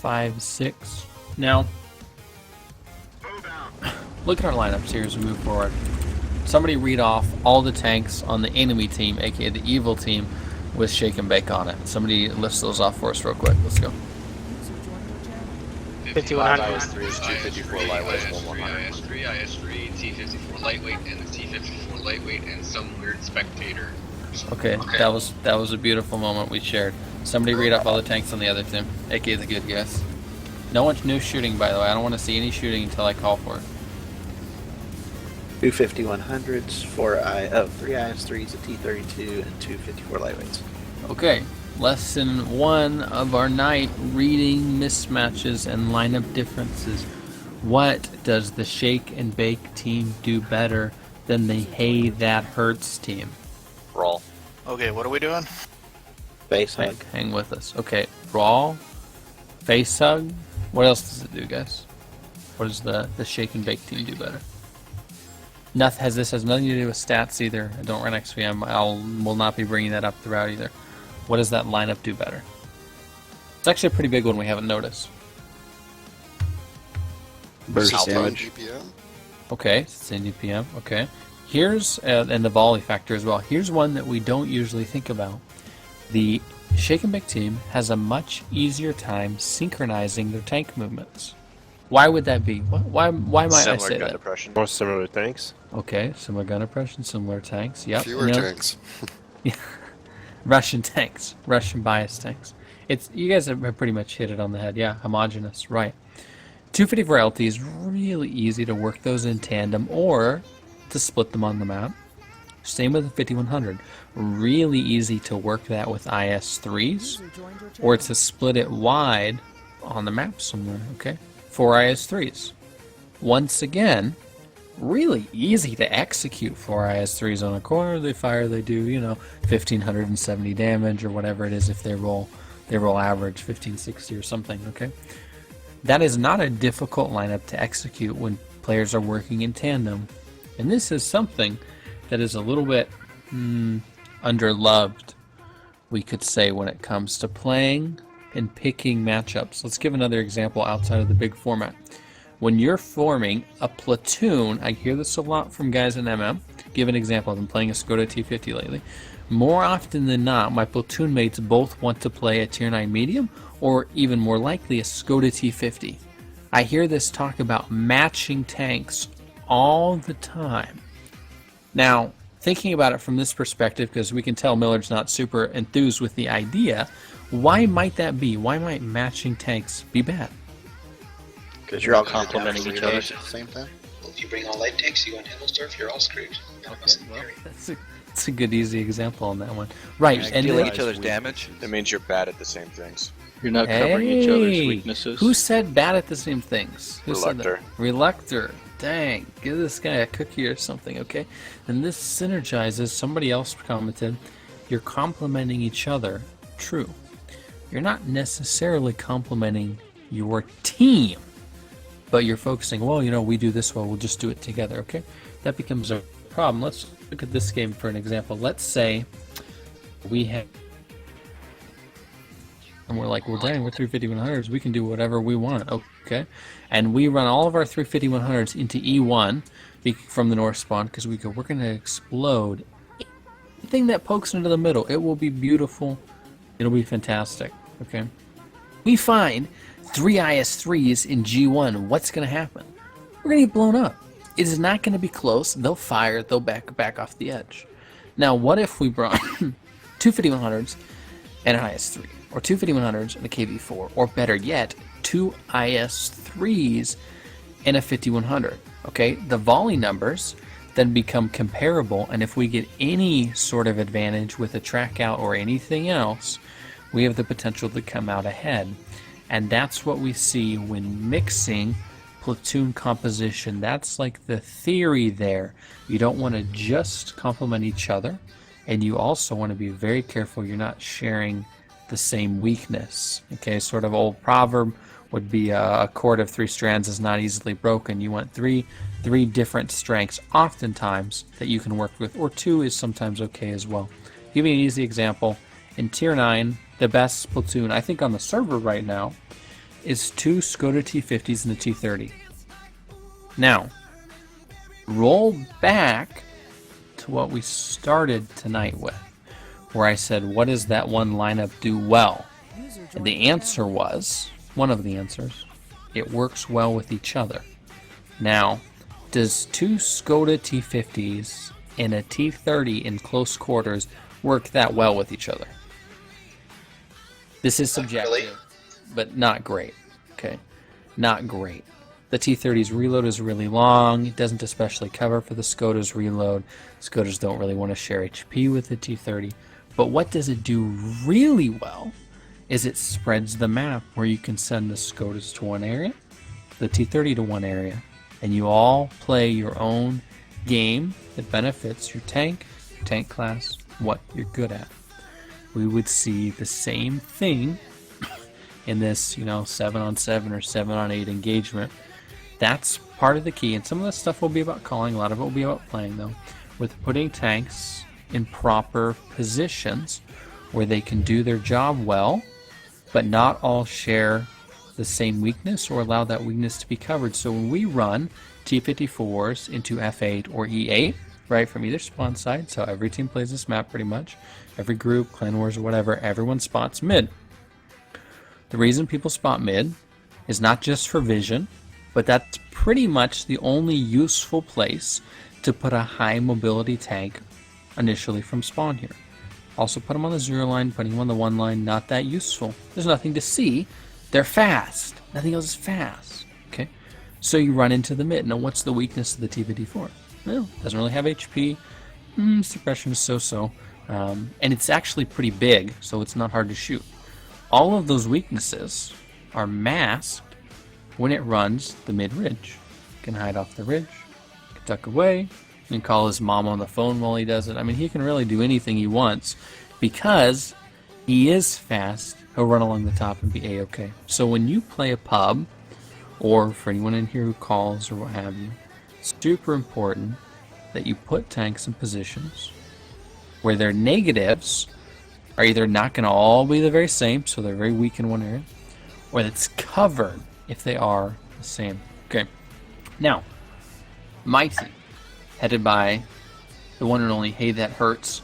5, 6. Now, look at our lineups here as we move forward. Somebody read off all the tanks on the enemy team, aka the evil team, with shake and bake on it. Somebody lists those off for us real quick. Let's go. 5100. IS-3s, 254 lightweight, IS-3, 1100. IS-3, IS-3, T-54 lightweight, and the T-54 lightweight, and some weird spectator. Okay, that was a beautiful moment we shared. Somebody read off all the tanks on the other team, aka the good guys. No shooting, by the way. I don't want to see any shooting until I call for it. 2 5100s, 3 IS-3s, a T-32, and 2 54 lightweights. Okay, lesson 1 of our night, reading mismatches and lineup differences. What does the shake and bake team do better than the hey that hurts team? Roll. Okay, what are we doing? Base hug. Hang with us. Okay, brawl, face hug. What else does it do, guys? What does the shake and bake team do better? This has nothing to do with stats either. I don't run XVM. Will not be bringing that up throughout either. What does that lineup do better? It's actually a pretty big one we haven't noticed. Burst damage. Okay, same DPM. Okay. Here's, and the volley factor as well. Here's one that we don't usually think about. The shake and bake team has a much easier time synchronizing their tank movements. Why would that be? Why might I say Similar gun that? depression. More similar tanks. Okay, similar gun oppression, similar tanks. Yep. Fewer tanks. Yeah. Russian tanks, Russian biased tanks. You guys have pretty much hit it on the head. Yeah, homogeneous, right. 254 LT is really easy to work those in tandem or to split them on the map. Same with the 5100. Really easy to work that with IS-3s or to split it wide on the map somewhere, okay? 4 IS-3s. Once again, really easy to execute 4 IS-3s on a corner. They fire, they do, 1,570 damage or whatever it is if they roll average 1,560 or something, okay? That is not a difficult lineup to execute when players are working in tandem. And this is something that is a little bit underloved, we could say, when it comes to playing and picking matchups. Let's give another example outside of the big format. When you're forming a platoon, I hear this a lot from guys in MM. Give an example. I've been playing a Skoda T50 lately. More often than not, my platoon mates both want to play a Tier 9 medium or even more likely a Skoda T50. I hear this talk about matching tanks all the time. Now, thinking about it from this perspective, because we can tell Millard's not super enthused with the idea, why might that be? Why might matching tanks be bad? Because you're all complementing each other. At the same time. Well, if you bring all light tanks, you go on Himmelsdorf, you're all screwed. That's a good, easy example on that one. Right, and Dealing then, each other's damage. It means you're bad at the same things. You're not covering each other's Hey, weaknesses. who said bad at the same things? Who said that? Reluctor. Reluctor. Dang, give this guy a cookie or something, okay? And this synergizes, somebody else commented, you're complementing each other. True. You're not necessarily complementing your team, but you're focusing, well, we do this well, we'll just do it together, okay? That becomes a problem. Let's look at this game for an example. Let's say we have, and we're like, well, dang, we're 35100s, we can do whatever we want, okay? And we run all of our 35100s into E1 from the north spawn because we're going to explode anything that pokes into the middle. It will be beautiful. It'll be fantastic, okay? We find 3 IS-3s in G1. What's going to happen? We're going to get blown up. It is not going to be close. They'll fire. They'll back off the edge. Now, what if we brought 2 5100s and an IS-3? Or 2 5100s and a KV-4? Or better yet, 2 IS-3s and a 5100. Okay, the volley numbers then become comparable, and if we get any sort of advantage with a track out or anything else, we have the potential to come out ahead. And that's what we see when mixing platoon composition. That's like the theory there. You don't want to just complement each other, and you also want to be very careful you're not sharing the same weakness. Okay, sort of old proverb would be a cord of 3 strands is not easily broken. You want three different strengths oftentimes that you can work with, or 2 is sometimes okay as well. Give you an easy example. In Tier 9, the best platoon I think on the server right now is 2 Skoda T50s and a T30. Now, roll back to what we started tonight with, where I said, what does that one lineup do well? And the answer was, one of the answers, it works well with each other. Now, does 2 Skoda T50s and a T30 in close quarters work that well with each other? This is subjective, really. but not great. Okay, not great. The T30's reload is really long. It doesn't especially cover for the Skoda's reload. Skodas don't really want to share HP with the T30. But what does it do really well is it spreads the map where you can send the Skodas to one area, the T30 to one area, and you all play your own game that benefits your tank class, what you're good at. We would see the same thing in this, 7-on-7 or 7-on-8 engagement. That's part of the key, and some of this stuff will be about calling, a lot of it will be about playing, though, with putting tanks in proper positions where they can do their job well, but not all share the same weakness or allow that weakness to be covered. So when we run T54s into F8 or E8, right, from either spawn side, so every team plays this map pretty much, every group, clan wars or whatever, everyone spots mid. The reason people spot mid is not just for vision, but that's pretty much the only useful place to put a high mobility tank initially from spawn here. Also put them on the 0 line, putting them on the 1 line, not that useful. There's nothing to see. They're fast. Nothing else is fast. Okay? So you run into the mid. Now what's the weakness of the T54? Well, doesn't really have HP. Suppression is so-so. And it's actually pretty big, so it's not hard to shoot. All of those weaknesses are masked when it runs the mid-ridge. Can hide off the ridge, can tuck away, and call his mom on the phone while he does it. I mean, he can really do anything he wants because he is fast. He'll run along the top and be A-okay. So when you play a pub, or for anyone in here who calls or what have you, it's super important that you put tanks in positions where their negatives are either not going to all be the very same, so they're very weak in one area, or that's covered if they are the same. Okay. Now, my team, headed by the one and only Hey That Hurts,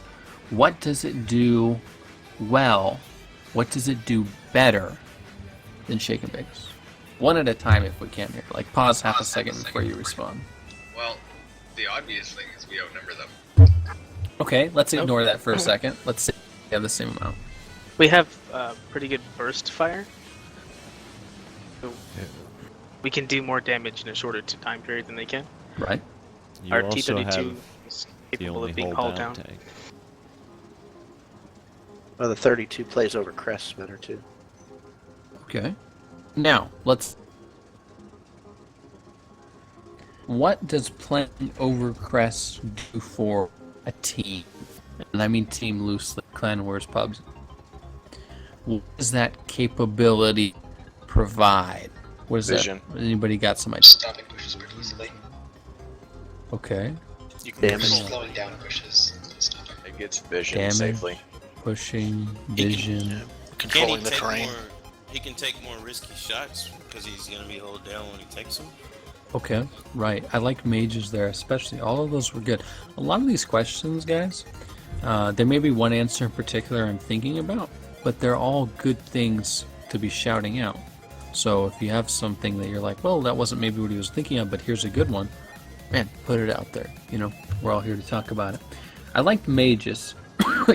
what does it do well? What does it do better than Shake and Bakes? One at a time if we can here. Like, pause half a second before you respond. Well, the obvious thing is we outnumber them. Okay, let's ignore that for a second. Let's say we have the same amount. We have pretty good burst fire. So we can do more damage in a shorter time period than they can. Right. You Our also T-32 have is the capable only of being hold hauled down. tank. Well, the 32 plays over crests better too. Okay. Now, what does playing over crests do for a team? And I mean team loosely, clan wars, pubs. What does that capability provide? What is Vision. that? Anybody got some idea? Stopping pushes pretty easily. Okay. You can Damage. control slowing down pushes and stopping. It gets vision Damage. safely. Pushing, vision. Controlling the terrain. He can take more risky shots because he's going to be held down when he takes them. Okay, right. I like mages there, especially. All of those were good. A lot of these questions, guys, there may be one answer in particular I'm thinking about, but they're all good things to be shouting out. So if you have something that you're like, well, that wasn't maybe what he was thinking of, but here's a good one, man, put it out there. You know, we're all here to talk about it. I like mages.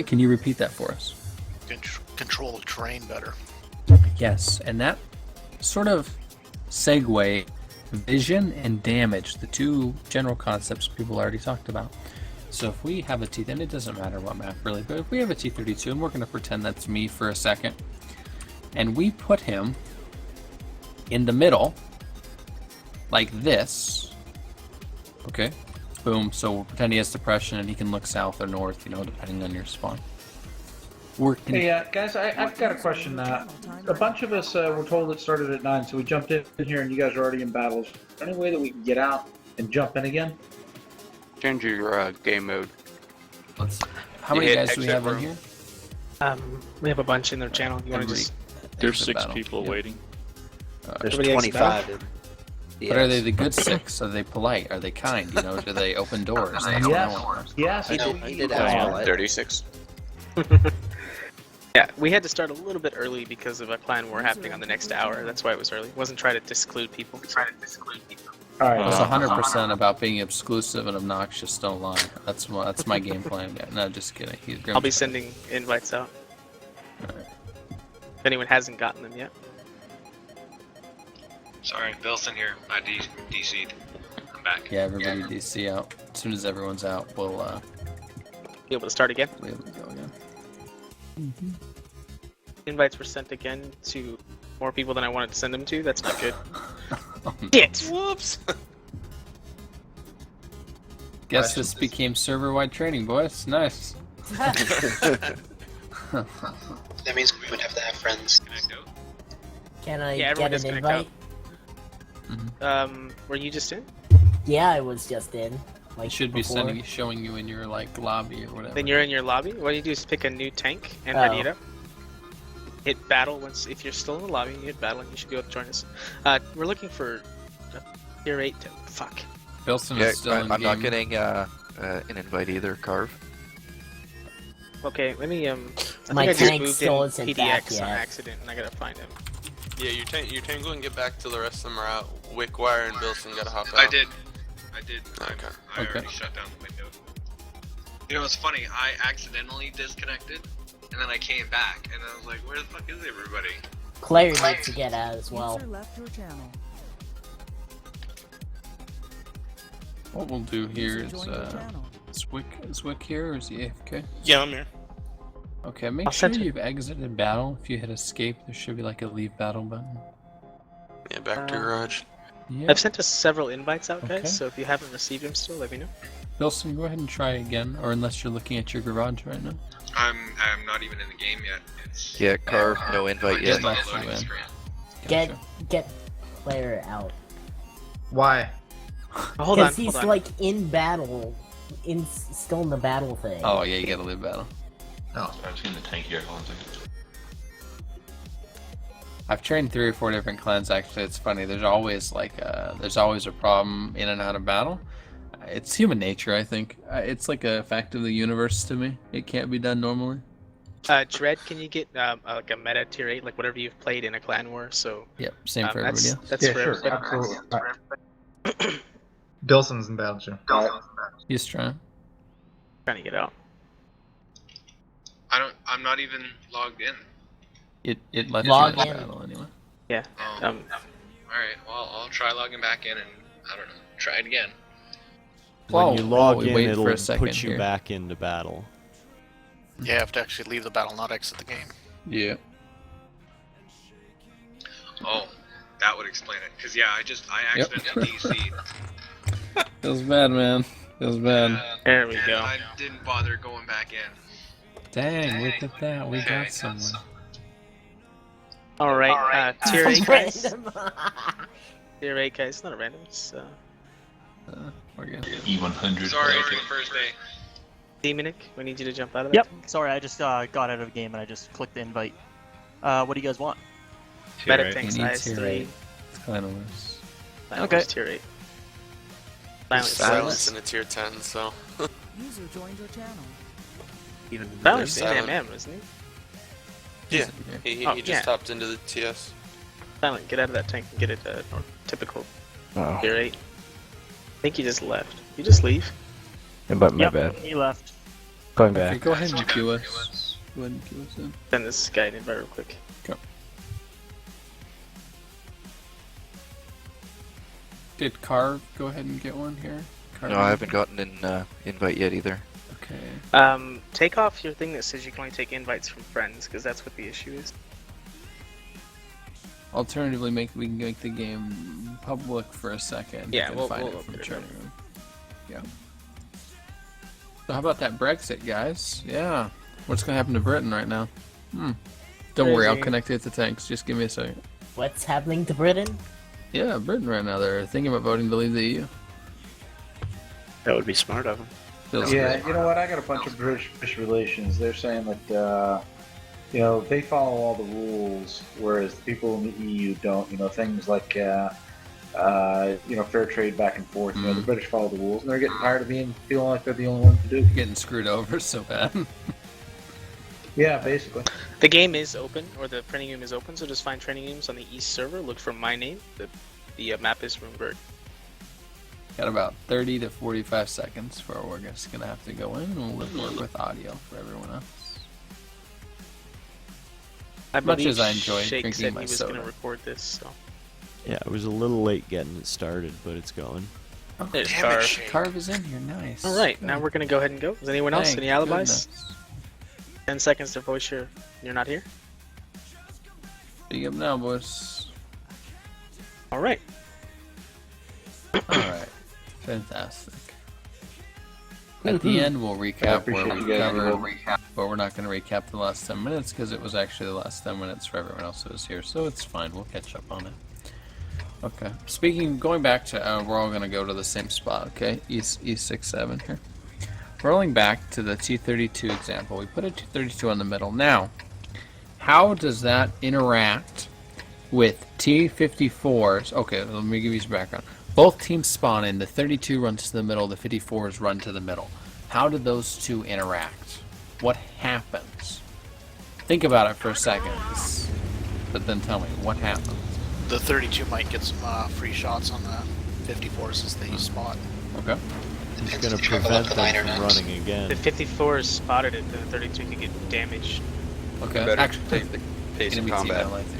Can you repeat that for us? Control the terrain better. Yes, and that sort of segue vision and damage, the two general concepts people already talked about. So if we have a T, then it doesn't matter what map really, but if we have a T-32, and we're going to pretend that's me for a second, and we put him in the middle, like this, okay, boom, so we'll pretend he has depression and he can look south or north, depending on your spawn. Hey, guys, I've got a question. A bunch of us were told it started at 9, so we jumped in here and you guys are already in battles. Is there any way that we can get out and jump in again? Change your game mode. How many guys do we have in here? We have a bunch in their channel. You want to just... There's 6 battle. people Yeah. waiting. There's Everybody exit 25 in But are they DS. the good 6? Are they polite? Are they kind? You know, do they open doors? That's what I Yes. want. Yes. I did ask polite. 36. Yeah, we had to start a little bit early because of a clan war happening on the next hour. That's why it was early. It wasn't trying to disclude people. All right. It's 100% about being exclusive and obnoxious. Don't lie. That's my game plan. No, just kidding. He's I'll be sending invites out. If anyone hasn't gotten them yet. Sorry, Billson here. I DC'd. I'm back. Yeah, everybody DC out. As soon as everyone's out, we'll Be able to start again. be able to go again. Invites were sent again to more people than I wanted to send them to. That's not good. Oh, no. Shit! Whoops. Guess this became server-wide training, boys. Nice. That means we would have to have friends. Can I go? Can I Yeah, everyone get just an connect invite? Were you just in? Yeah, I was just in. Like It should be before. showing you in your like lobby or whatever. Then you're in your lobby. What you do is pick a new tank and Oh. ready it up. Hit battle once. If you're still in the lobby, you hit battle and you should be able to join us. We're looking for tier 8 to fuck. Bilson Yeah, is still in I'm not game. getting an invite either, Carve. Okay, let me I My think I just tank moved still in isn't back PDX on yet. accident and I gotta find him. Yeah, your tank and get back till the rest of them are out. Wickwire and Bilson gotta hop out. I did. Okay. I already shut down the window. You know, it's funny. I accidentally disconnected, and then I came back, and I was like, "Where the fuck is everybody?" Claire needs to get out as well. What we'll do here is Zwick here or is he AFK? Yeah, I'm here. Okay, make I'll sure send it. you've exited battle. If you hit escape, there should be like a leave battle button. Yeah, back to garage. Yeah. I've sent us several invites out, guys. Okay. So if you haven't received them still, let me know. Bilson, go ahead and try again, or unless you're looking at your garage right now. I'm not even in the game yet. It's Yeah, Carve, no invite just yet. on Let the you loading in. screen. Get Claire out. Why? Oh, hold on, Because he's hold on. like in battle, still in the battle thing. Oh yeah, you gotta leave battle. I've seen the tank here. Hold on a second. I've trained 3 or 4 different clans. Actually, it's funny. There's always a problem in and out of battle. It's human nature, I think. It's like a fact of the universe to me. It can't be done normally. Dread, can you get like a meta tier 8, like whatever you've played in a clan war? So Yep, same for everybody else. that's for everybody. Absolutely. Bilson's in battle too. He's trying. Trying to get out. I'm not even logged in. It lets Log you in in. battle anyway. Yeah. All right. Well, I'll try logging back in, and I don't know. Try it again. When you log in, wait it'll for a second put you here. back into battle. Yeah, you have to actually leave the battle, not exit the game. Yeah. Oh, that would explain it. Cause yeah, I Yep. accidentally DC'd. Feels bad, man. Feels bad. There we and go. I didn't bother going back in. Dang, look at that. We Okay. got someone. All right. Tier 8 guys. Random. Tier 8 guys. It's not a random. It's We're good. E100. Sorry for the first day. Demonic. We need you to jump out of that. Yep. Sorry, I just got out of the game and I just clicked the invite. What do you guys want? Meta He tank needs size tier 3. 8. It's kind of worse. Okay. Tier 8. Silence. Silence in a tier 10, so. User joined your channel. Even Silence in Silent. MM, isn't he? Yeah, he Oh, just yeah. hopped into the TS. Silent, get out of that tank and get it typical Oh, tier 8. I think you just left. You just leave. but my Yep, bad. he left. Going Okay, back. go ahead and queue us. Go ahead and queue us in. Send this guy an invite real quick. Did Carve go ahead and get one here? Carve? No, I haven't gotten an invite yet either. Okay. Take off your thing that says you can only take invites from friends, because that's what the issue is. Alternatively, we can make the game public for a second. Yeah, You can we'll find it open from it the up. training room. Yeah. So how about that Brexit, guys? Yeah. What's gonna happen to Britain right now? Don't worry, I'll Crazy. connect it to tanks. Just give me a second. What's happening to Britain? Yeah, Britain right now. They're thinking about voting to leave the EU. That would be smart of him. Feels Yeah, great. you know what? I got a bunch of British relations. They're saying that they follow all the rules, whereas the people in the EU don't. Things like fair trade back and forth. The British follow the rules, and they're getting tired of feeling like they're the only ones to do it. Getting screwed over so bad. Yeah, basically. The game is open, or the training room is open, so just find training rooms on the east server. Look for my name. The map is Runeberg. Got about 30 to 45 seconds before we're just gonna have to go in and we'll work with audio for everyone else. As much as I enjoyed Shake drinking said my he was soda. gonna record this, so. Yeah, it was a little late getting it started, but it's going. Oh, There's Damn it, Carve. Shake. Carve is in here, nice. All right, Good. now we're gonna go ahead and go. Is anyone else? Thank Any alibis? goodness. 10 seconds to voice you're not here. Big up now, boys. All right. Alright. Fantastic. At the end, we'll recap where appreciate we you guys covered, but we're not going to recap the last 10 minutes because it was actually the last 10 minutes for everyone else who was here, so it's fine. We'll catch up on it. Okay. Going back to, we're all going to go to the same spot, okay? E67 here. Rolling back to the T32 example, we put a T32 on the middle. Now, how does that interact with T54s? Okay, let me give you some background. Both teams spawn in, the 32 runs to the middle, the 54s run to the middle. How do those two interact? What happens? Think about it for a second, but then tell me, what happens? The 32 might get some free shots on the 54s as they spawn. Okay. It's going to prevent them from running again. The 54 is spotted it, the 32 could get damaged. Okay. Better Actually, take the pace of enemy team combat. ally team.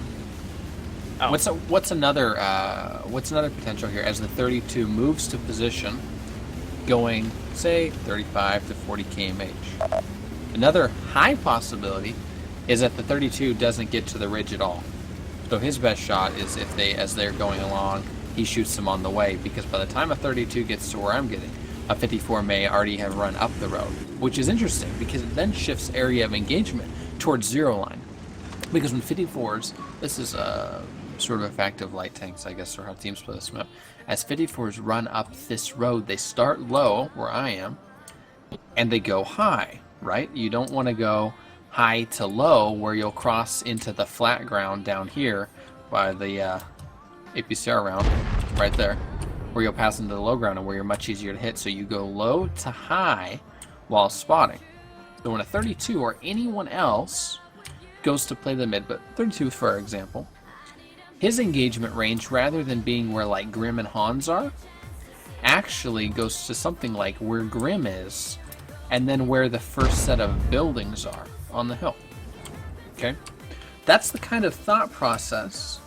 Oh. What's another potential here as the 32 moves to position, going say 35 to 40 kmh. Another high possibility is that the 32 doesn't get to the ridge at all. So his best shot is as they're going along, he shoots them on the way, because by the time a 32 gets to where I'm getting, a 54 may already have run up the road, which is interesting because it then shifts area of engagement towards zero line. Because when 54s, this is sort of a fact of light tanks, I guess, or how teams play this map. As 54s run up this road, they start low, where I am, and they go high, right? You don't want to go high to low, where you'll cross into the flat ground down here by the APCR round, right there, where you'll pass into the low ground and where you're much easier to hit. So you go low to high while spotting. So when a 32 or anyone else goes to play the mid, but 32 for example, his engagement range, rather than being where like Grim and Hans are, actually goes to something like where Grim is, and then where the first set of buildings are on the hill. Okay? That's the kind of thought process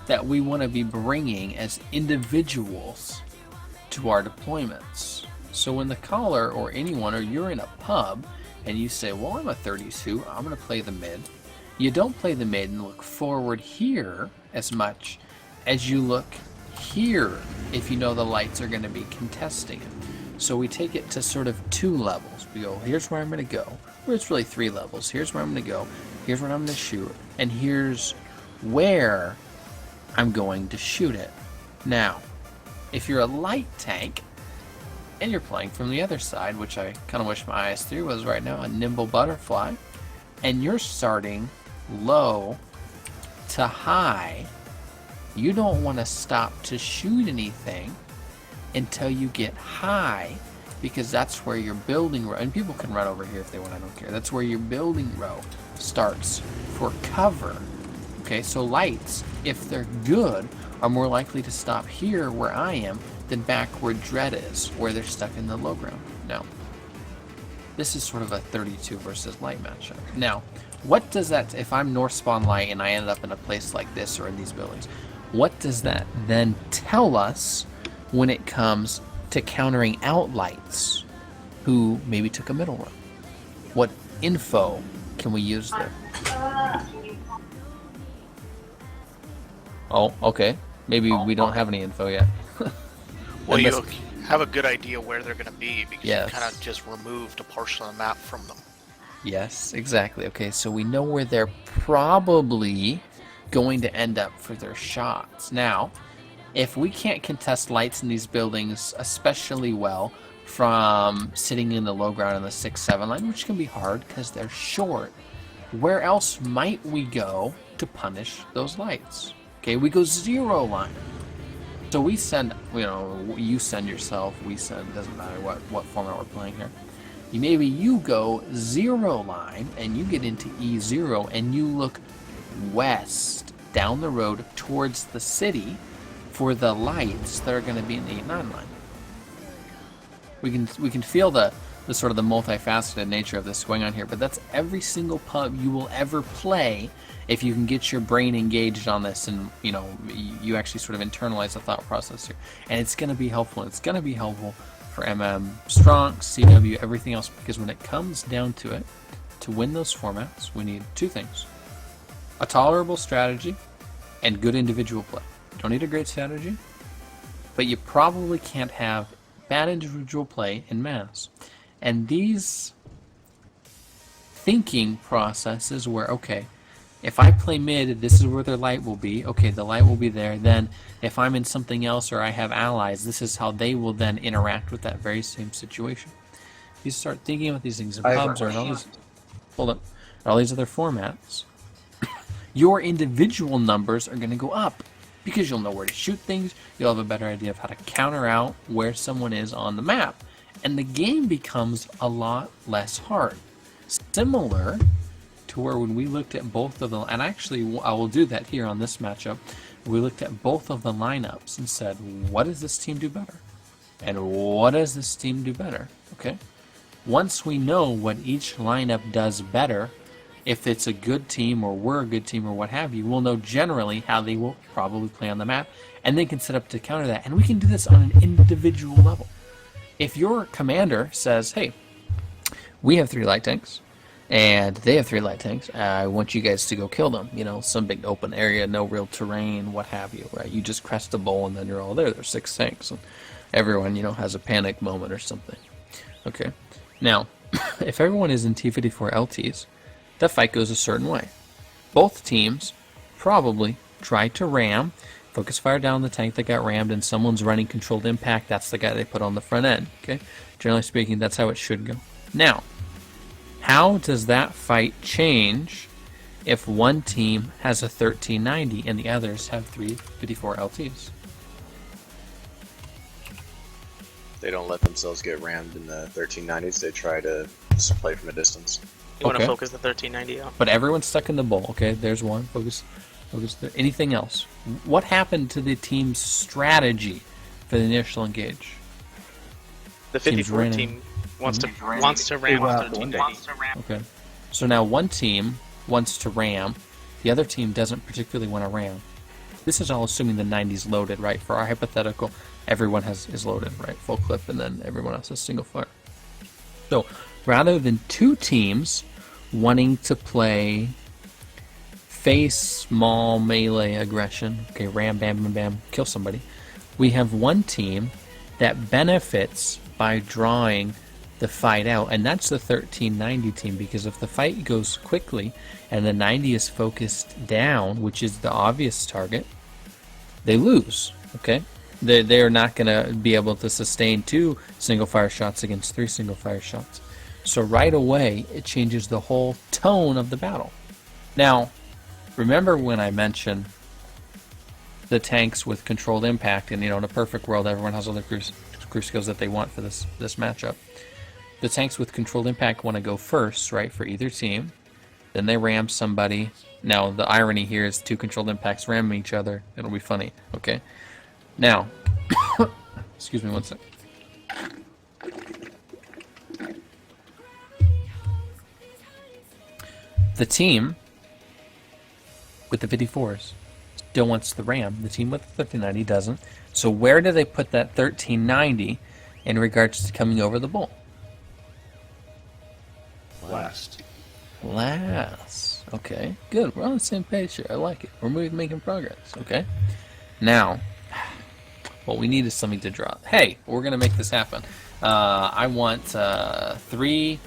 that we want to be bringing as individuals to our deployments. So when the caller or anyone, or you're in a pub and you say, well, I'm a 32, I'm going to play the mid. You don't play the mid and look forward here as much as you look here if you know the lights are going to be contesting it. So we take it to sort of two levels. We go, here's where I'm going to go. Or it's really three levels. Here's where I'm going to go. Here's where I'm going to shoot. And here's where I'm going to shoot it. Now, if you're a light tank and you're playing from the other side, which I kind of wish my IS-3 was right now, a nimble butterfly, and you're starting low to high, you don't want to stop to shoot anything until you get high, because that's where your building row, and people can run over here if they want, I don't care, that's where your building row starts for cover. Okay, so lights, if they're good, are more likely to stop here where I am than back where Dread is, where they're stuck in the low ground. Now, this is sort of a 32 versus light matchup. Now, what does that, if I'm north spawn light and I ended up in a place like this or in these buildings, what does that then tell us when it comes to countering out lights who maybe took a middle run? What info can we use there? Oh, okay. Maybe we don't have any info yet. Well, you have a good idea where they're going to be because Yes. you kind of just removed a portion of the map from them. Yes, exactly. Okay, so we know where they're probably going to end up for their shots. Now, if we can't contest lights in these buildings especially well from sitting in the low ground in the 6-7 line, which can be hard because they're short, where else might we go to punish those lights? Okay, we go 0 line. So we send, you send yourself, we send, doesn't matter what format we're playing here. Maybe you go 0 line and you get into E0 and you look west down the road towards the city for the lights that are going to be in the 8-9 line. We can feel the sort of the multifaceted nature of this going on here, but that's every single pub you will ever play if you can get your brain engaged on this and you actually sort of internalize the thought process here. And it's going to be helpful. It's going to be helpful for Strong, CW, everything else, because when it comes down to it, to win those formats, we need 2 things: a tolerable strategy and good individual play. You don't need a great strategy, but you probably can't have bad individual play in mass. And these thinking processes where, okay, if I play mid, this is where their light will be. Okay, the light will be there. Then if I'm in something else or I have allies, this is how they will then interact with that very same situation. You start thinking about these things in pubs or in all these, all these other formats, your individual numbers are going to go up because you'll know where to shoot things. You'll have a better idea of how to counter out where someone is on the map. And the game becomes a lot less hard. Similar to where when we looked at both of them, and actually I will do that here on this matchup, we looked at both of the lineups and said, what does this team do better? And what does this team do better? Okay? Once we know what each lineup does better, if it's a good team or we're a good team or what have you, we'll know generally how they will probably play on the map, and then can set up to counter that. And we can do this on an individual level. If your commander says, hey, we have 3 light tanks, and they have 3 light tanks, I want you guys to go kill them. Some big open area, no real terrain, what have you, right? You just crest a bowl and then you're all there. There's 6 tanks, and everyone, has a panic moment or something. Okay. Now, if everyone is in T-54 LTs, the fight goes a certain way. Both teams probably try to ram, focus fire down the tank that got rammed, and someone's running controlled impact. That's the guy they put on the front end. Okay, generally speaking, that's how it should go. Now, how does that fight change if one team has a 1390 and the others have 354 LTs? They don't let themselves get rammed in the 1390s. They try to just play from a distance. You want to focus the 1390 out. But everyone's stuck in the bowl. Okay, there's one. Focus there. Anything else? What happened to the team's strategy for the initial engage? The 54 team wants to ram 1390. Okay. So now one team wants to ram. The other team doesn't particularly want to ram. This is all assuming the 90's loaded, right? For our hypothetical, everyone is loaded, right? Full clip, and then everyone else has single fire. So rather than 2 teams wanting to play face, small, melee aggression, okay, ram, bam, bam, bam, kill somebody, we have one team that benefits by drawing the fight out, and that's the 1390 team, because if the fight goes quickly and the 90 is focused down, which is the obvious target, they lose, okay? They're not going to be able to sustain 2 single fire shots against 3 single fire shots. So right away, it changes the whole tone of the battle. Now, remember when I mentioned the tanks with controlled impact, and in a perfect world, everyone has all the crew skills that they want for this matchup. The tanks with controlled impact want to go first, right, for either team. Then they ram somebody. Now, the irony here is 2 controlled impacts ramming each other. It'll be funny, okay? Now, excuse me one sec. The team with the 54s still wants the ram. The team with the 1390 doesn't. So where do they put that 1390 in regards to coming over the bowl? Last. Okay, good. We're on the same page here. I like it. We're making progress. Okay. Now, what we need is something to draw. Hey, we're gonna make this happen. I want 3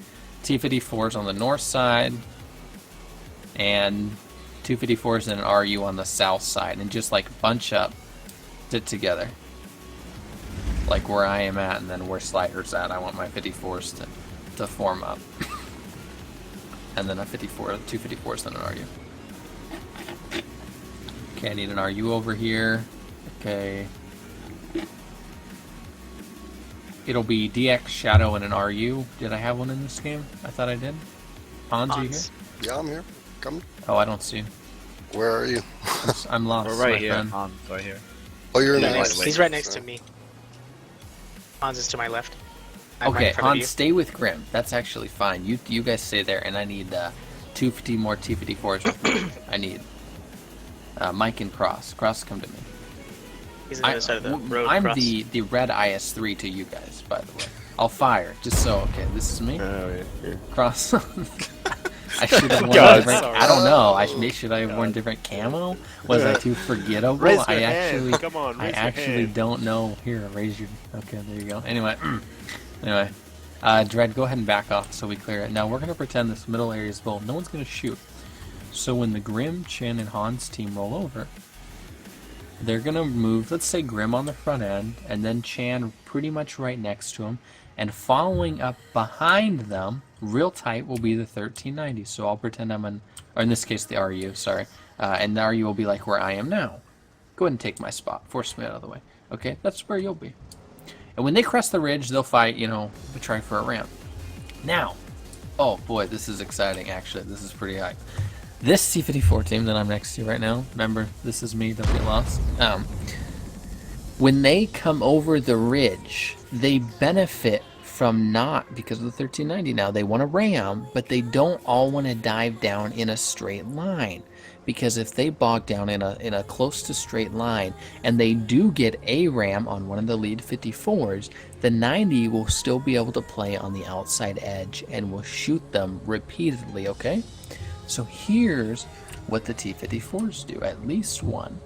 T-54s on the north side and 254s and an RU on the south side, and just like bunch up together, like where I am at, and then where Slider's at. I want my 54s to form up. and then a 54, 2 54s, then an RU. Okay, I need an RU over here. Okay. It'll be DX, Shadow, and an RU. Did I have one in this game? I thought I did. Hans, are you here? Yeah, I'm here. Come. Oh, I don't see you. Where are you? I'm lost. We're right my here. friend. Hans, right here. Oh, you're in the He's right next to me. Hans is to my left. I'm right Okay, in front of Hans, you. stay with Grim. That's actually fine. You guys stay there, and I need 250 more T-54s with me. I need Mike and Cross. Cross, come to me. He's on the other side of the road. I'm Cross. the red IS-3 to you guys, by the way. I'll fire, just so, okay, this is me. Cross. I should have worn different. I don't know. Should I have worn different camo? Was I too forgettable? Raise your I hand. actually, Come on, I raise your actually hand. don't know. Here, raise your. Okay, there you go. Anyway, Dread, go ahead and back off so we clear it. Now we're gonna pretend this middle area is full. No one's gonna shoot. So when the Grim, Chin, and Hans team roll over, they're gonna move. Let's say Grim on the front end, and then Chan pretty much right next to him. And following up behind them, real tight, will be the 1390. So I'll pretend I'm or in this case the RU, sorry. And the RU will be like where I am now. Go ahead and take my spot. Force me out of the way. Okay, that's where you'll be. And when they crest the ridge, they'll fight, try for a ramp. Now, oh boy, this is exciting actually. This is pretty high. This C-54 team that I'm next to right now, remember, this is me, don't get lost. When they come over the ridge, they benefit from not, because of the 1390 now, they want to ram, but they don't all want to dive down in a straight line. Because if they bog down in a close to straight line, and they do get a ram on one of the lead 54s, the 90 will still be able to play on the outside edge and will shoot them repeatedly, okay? So here's what the T-54s do, at least one,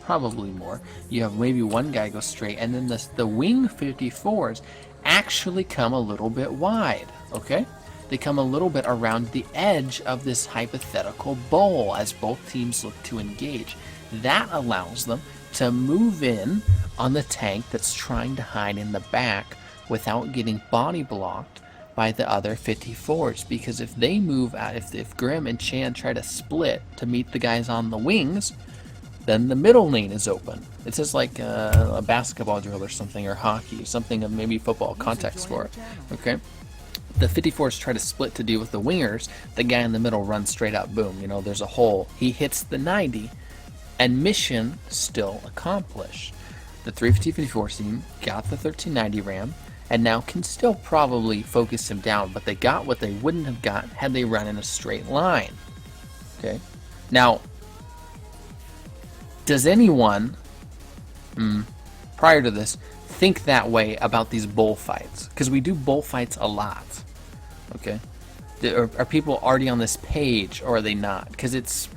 probably more. You have maybe one guy go straight, and then the wing 54s actually come a little bit wide, okay? They come a little bit around the edge of this hypothetical bowl as both teams look to engage. That allows them to move in on the tank that's trying to hide in the back without getting body blocked by the other 54s, because if they move out, if Grim and Chan try to split to meet the guys on the wings, then the middle lane is open. It's just like a basketball drill or something, or hockey, something of maybe football context for it, okay? The 54s try to split to deal with the wingers. The guy in the middle runs straight up, boom, there's a hole. He hits the 90, and mission still accomplished. The 350-54 team got the 1390 ram, and now can still probably focus him down, but they got what they wouldn't have got had they run in a straight line. Okay? Now, does anyone, prior to this, think that way about these bullfights? Because we do bullfights a lot. Okay? Are people already on this page, or are they not? Because it's,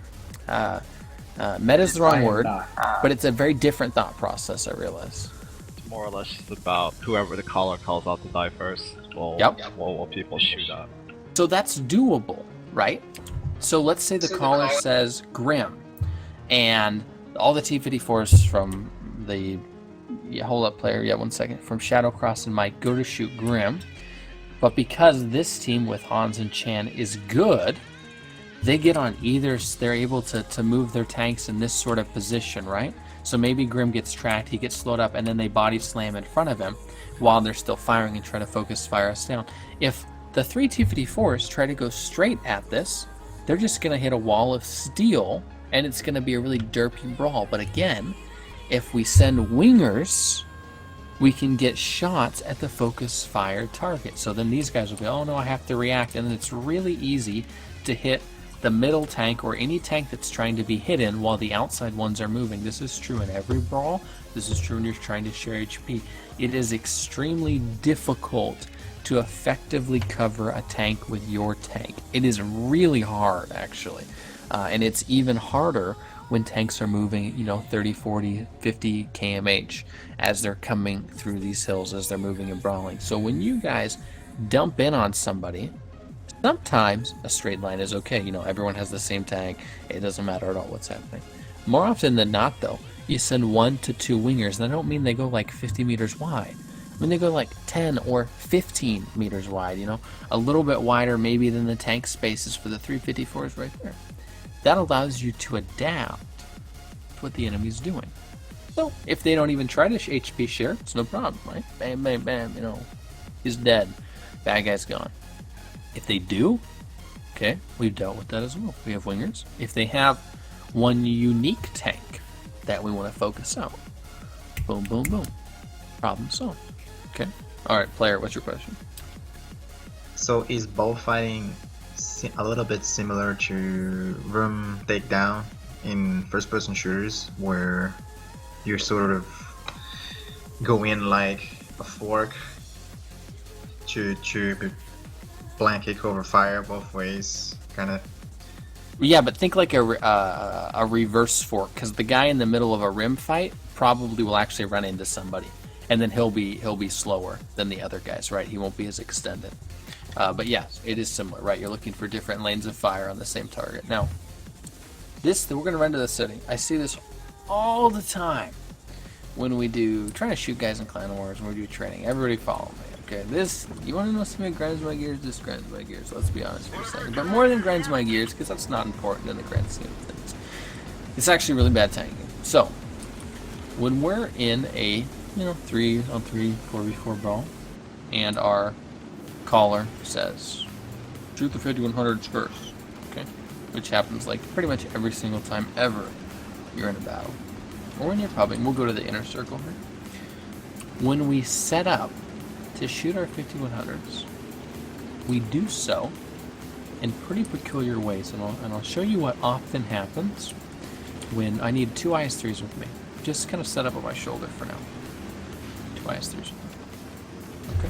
meta is the wrong word, but it's a very different thought process, I realize. More or less about whoever the caller calls out to die first. Will people shoot up? So that's doable, right? So let's say the caller says Grim, and all the T-54s from the hold up player, one second, from Shadowcross and Mike go to shoot Grim, but because this team with Hans and Chan is good, they get on either, they're able to move their tanks in this sort of position, right? So maybe Grim gets tracked, he gets slowed up, and then they body slam in front of him while they're still firing and try to focus fire us down. If the 3 T-54s try to go straight at this, they're just going to hit a wall of steel, and it's going to be a really derpy brawl. But again, if we send wingers, we can get shots at the focus fire target. So then these guys will be, oh no, I have to react, and then it's really easy to hit the middle tank or any tank that's trying to be hidden while the outside ones are moving. This is true in every brawl. This is true when you're trying to share HP. It is extremely difficult to effectively cover a tank with your tank. It is really hard, actually. And it's even harder when tanks are moving, 30, 40, 50 kmh as they're coming through these hills, as they're moving and brawling. So when you guys dump in on somebody, sometimes a straight line is okay. Everyone has the same tank. It doesn't matter at all what's happening. More often than not, though, you send 1 to 2 wingers, and I don't mean they go like 50 meters wide. When they go like 10 or 15 meters wide, you know, a little bit wider maybe than the tank spaces for the 354s right there. That allows you to adapt to what the enemy's doing. So if they don't even try to HP share, it's no problem, right? Bam, bam, bam, you know, he's dead. Bad guy's gone. If they do, okay, we've dealt with that as well. We have wingers. If they have one unique tank that we want to focus out, boom, boom, boom. Problem solved. Okay. Alright, player, what's your question? So is bullfighting a little bit similar to room takedown in first-person shooters, where you sort of go in like a fork to blanket cover fire both ways, kind of? Yeah, but think like a reverse fork, because the guy in the middle of a rim fight probably will actually run into somebody, and then he'll be slower than the other guys, right? He won't be as extended. But yes, it is similar, right? You're looking for different lanes of fire on the same target. Now, we're going to run to the city. I see this all the time when we trying to shoot guys in Clan Wars, when we do training. Everybody follow me, okay? You want to know something that grinds my gears? This grinds my gears, let's be honest for a second. But more than grinds my gears, because that's not important in the grand scheme of things, it's actually really bad tanking. So, when we're in a 3-on-3, 4v4 brawl, and our caller says, shoot the 5100s first, okay? Which happens like pretty much every single time ever you're in a battle. Or when you're pubbing, we'll go to the inner circle here. When we set up to shoot our 5100s, we do so in pretty peculiar ways, and I'll show you what often happens when I need 2 IS-3s with me. Just kind of set up on my shoulder for now. 2 IS-3s. Okay.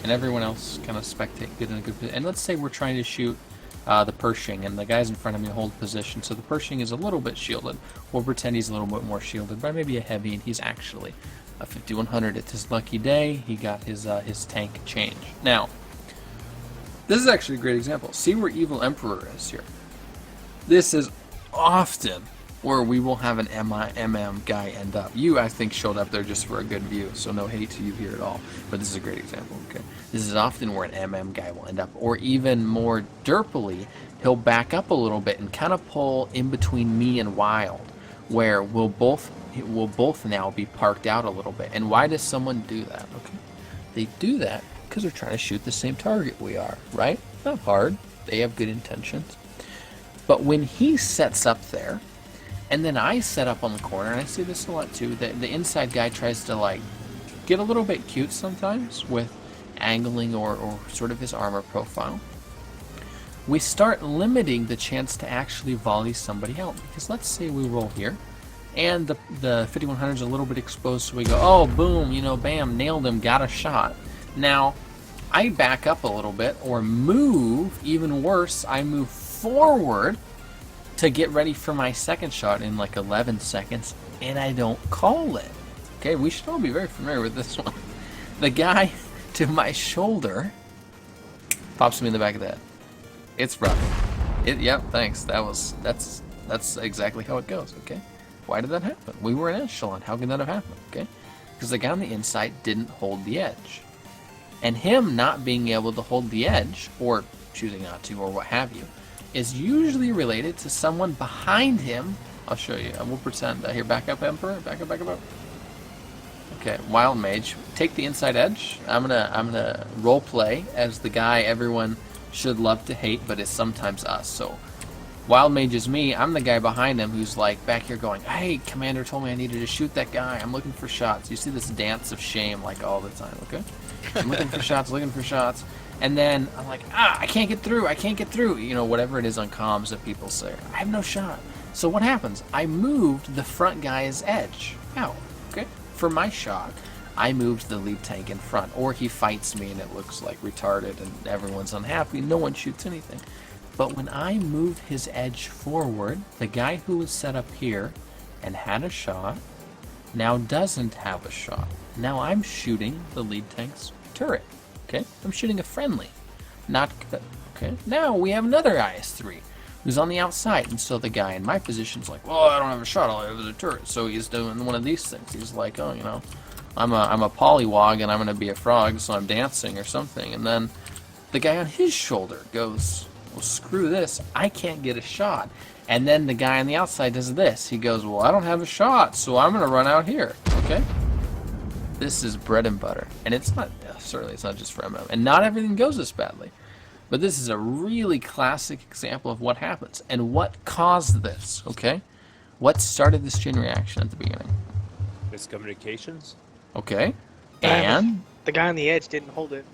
And everyone else kind of spectate, get in a good position. And let's say we're trying to shoot the Pershing, and the guys in front of me hold position. So the Pershing is a little bit shielded. We'll pretend he's a little bit more shielded by maybe a heavy, and he's actually a 5100. It's his lucky day. He got his tank change. Now, this is actually a great example. See where Evil Emperor is here. This is often where we will have an MM guy end up. You, I think, showed up there just for a good view, so no hate to you here at all. But this is a great example, okay? This is often where an MM guy will end up. Or even more derpily, he'll back up a little bit and kind of pull in between me and Wild, where we'll both now be parked out a little bit. And why does someone do that, okay? They do that because they're trying to shoot the same target we are, right? Not hard. They have good intentions. But when he sets up there, and then I set up on the corner, and I see this a lot too, the inside guy tries to like get a little bit cute sometimes with angling or sort of his armor profile. We start limiting the chance to actually volley somebody out, because let's say we roll here, and the 5100 is a little bit exposed, so we go, oh, boom, bam, nailed him, got a shot. Now, I back up a little bit, or move, even worse, I move forward to get ready for my second shot in like 11 seconds, and I don't call it. Okay, we should all be very familiar with this one. The guy to my shoulder pops me in the back of the head. It's rough. Yep, thanks. That's exactly how it goes, okay? Why did that happen? We were in echelon. How can that have happened, okay? Because the guy on the inside didn't hold the edge. And him not being able to hold the edge, or choosing not to, or what have you, is usually related to someone behind him. I'll show you. I will pretend. Here, back up, Emperor. Back up, back up. Okay, Wild Mage. Take the inside edge. I'm gonna role play as the guy everyone should love to hate, but is sometimes us. So, Wild Mage is me. I'm the guy behind him who's like back here going, hey, Commander told me I needed to shoot that guy. I'm looking for shots. You see this dance of shame like all the time, okay? I'm looking for shots, looking for shots. And then I'm like, I can't get through, whatever it is on comms that people say. I have no shot. So what happens? I moved the front guy's edge out, okay? For my shot, I moved the lead tank in front. Or he fights me and it looks like retarded and everyone's unhappy. No one shoots anything. But when I move his edge forward, the guy who was set up here and had a shot now doesn't have a shot. Now I'm shooting the lead tank's turret. Okay, I'm shooting a friendly, not good. Okay, now we have another IS-3 who's on the outside, and so the guy in my position's like, well, I don't have a shot, all I have is a turret. So he's doing one of these things. He's like, oh, I'm a pollywog and I'm gonna be a frog, so I'm dancing or something. And then the guy on his shoulder goes, well, screw this, I can't get a shot. And then the guy on the outside does this. He goes, well, I don't have a shot, so I'm gonna run out here. Okay? This is bread and butter, and it's not. Certainly, it's not just for MMO, and not everything goes this badly. But this is a really classic example of what happens and what caused this. Okay, what started this chain reaction at the beginning? Miscommunications. Okay, and the guy on the edge didn't hold it.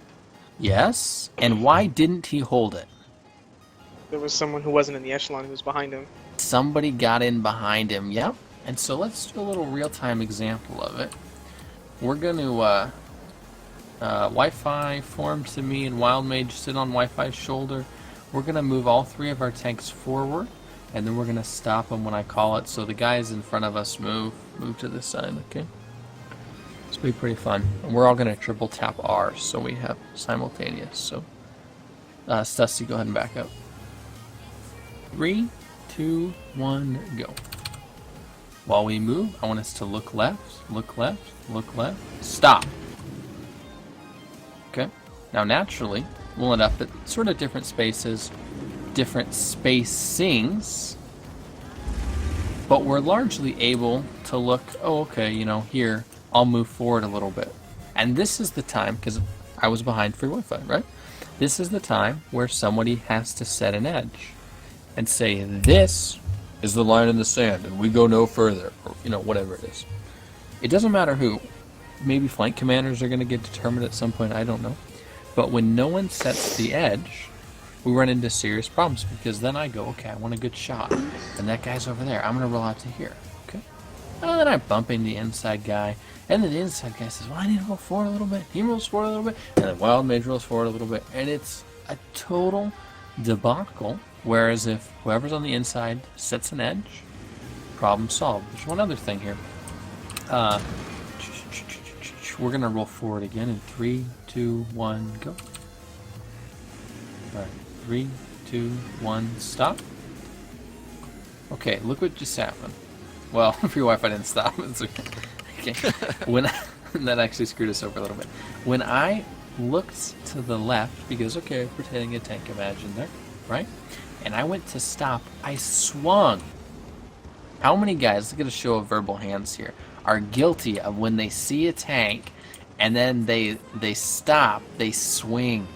Yes, and why didn't he hold it? There was someone who wasn't in the echelon who was behind him. Somebody got in behind him. Yep. And so let's do a little real-time example of it. We're going to Wi-Fi form to me and Wild Mage sit on Wi-Fi's shoulder. We're going to move all three of our tanks forward, and then we're going to stop them when I call it. So the guys in front of us move to this side, okay? It's going to be pretty fun. And we're all going to triple tap R, so we have simultaneous. So, Stussy, go ahead and back up. 3, 2, 1, go. While we move, I want us to look left, look left, look left, stop. Okay, now naturally, we'll end up at sort of different spaces, different spacings, but we're largely able to look, oh, okay, you know, here, I'll move forward a little bit. And this is the time, because I was behind free Wi-Fi, right? This is the time where somebody has to set an edge and say, this is the line in the sand, and we go no further, or, you know, whatever it is. It doesn't matter who. Maybe flank commanders are going to get determined at some point, I don't know. But when no one sets the edge, we run into serious problems, because then I go, okay, I want a good shot, and that guy's over there, I'm going to roll out to here, okay? And then I bump into the inside guy, and then the inside guy says, well, I need to roll forward a little bit. He rolls forward a little bit, and then Wild Mage rolls forward a little bit, and it's a total debacle. Whereas if whoever's on the inside sets an edge, problem solved. There's one other thing here. We're going to roll forward again in 3, 2, 1, go. Alright, 3, 2, 1, stop. Okay, look what just happened. Well, free Wi-Fi didn't stop. It's okay. When that actually screwed us over a little bit. When I looked to the left, because, okay, we're hitting a tank, imagine there, right? And I went to stop, I swung. How many guys, look at a show of verbal hands here, are guilty of when they see a tank and then they stop, they swing?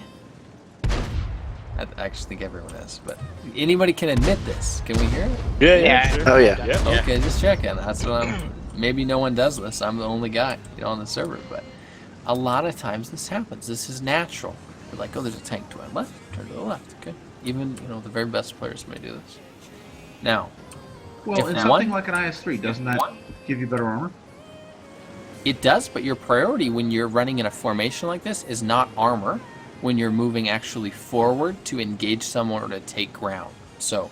I actually think everyone is, but anybody can admit this. Can we hear it? Yeah. Sure. Oh yeah. Okay, just checking. That's what I'm. Maybe no one does this. I'm the only guy, you know, on the server. But a lot of times this happens. This is natural. We're like, oh, there's a tank to our left. Turn to the left. Okay. Even, you know, the very best players may do this. Now, well, in something like an IS-3, doesn't that give you better armor? It does, but your priority when you're running in a formation like this is not armor. When you're moving actually forward to engage someone or to take ground. So,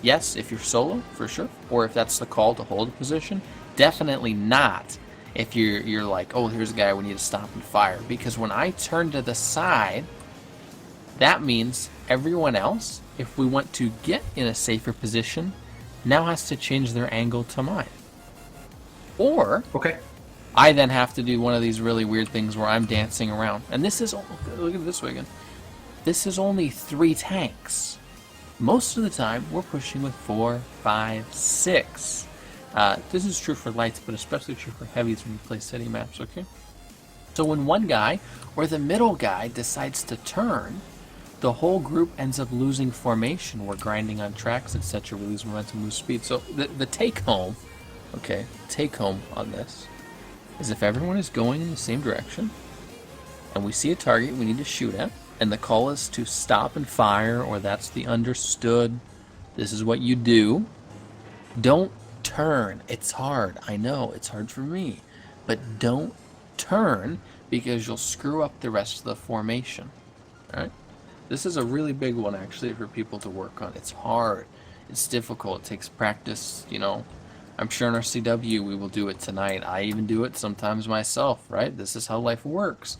yes, if you're solo, for sure, or if that's the call to hold a position, definitely not if you're like, oh, here's a guy we need to stop and fire. Because when I turn to the side, that means everyone else, if we want to get in a safer position, now has to change their angle to mine. Or, okay, I then have to do one of these really weird things where I'm dancing around. And this is, look at it this way again. This is only 3 tanks. Most of the time, we're pushing with 4, 5, 6. This is true for lights, but especially true for heavies when you play city maps, okay? So when one guy, or the middle guy, decides to turn, the whole group ends up losing formation. We're grinding on tracks, etc. We lose momentum, lose speed. So the take-home, okay, take-home on this is if everyone is going in the same direction, and we see a target we need to shoot at, and the call is to stop and fire, or that's the understood, this is what you do, don't turn. It's hard. I know, it's hard for me. But don't turn, because you'll screw up the rest of the formation. Alright? This is a really big one, actually, for people to work on. It's hard. It's difficult. It takes practice, you know. I'm sure in our CW we will do it tonight. I even do it sometimes myself, right? This is how life works.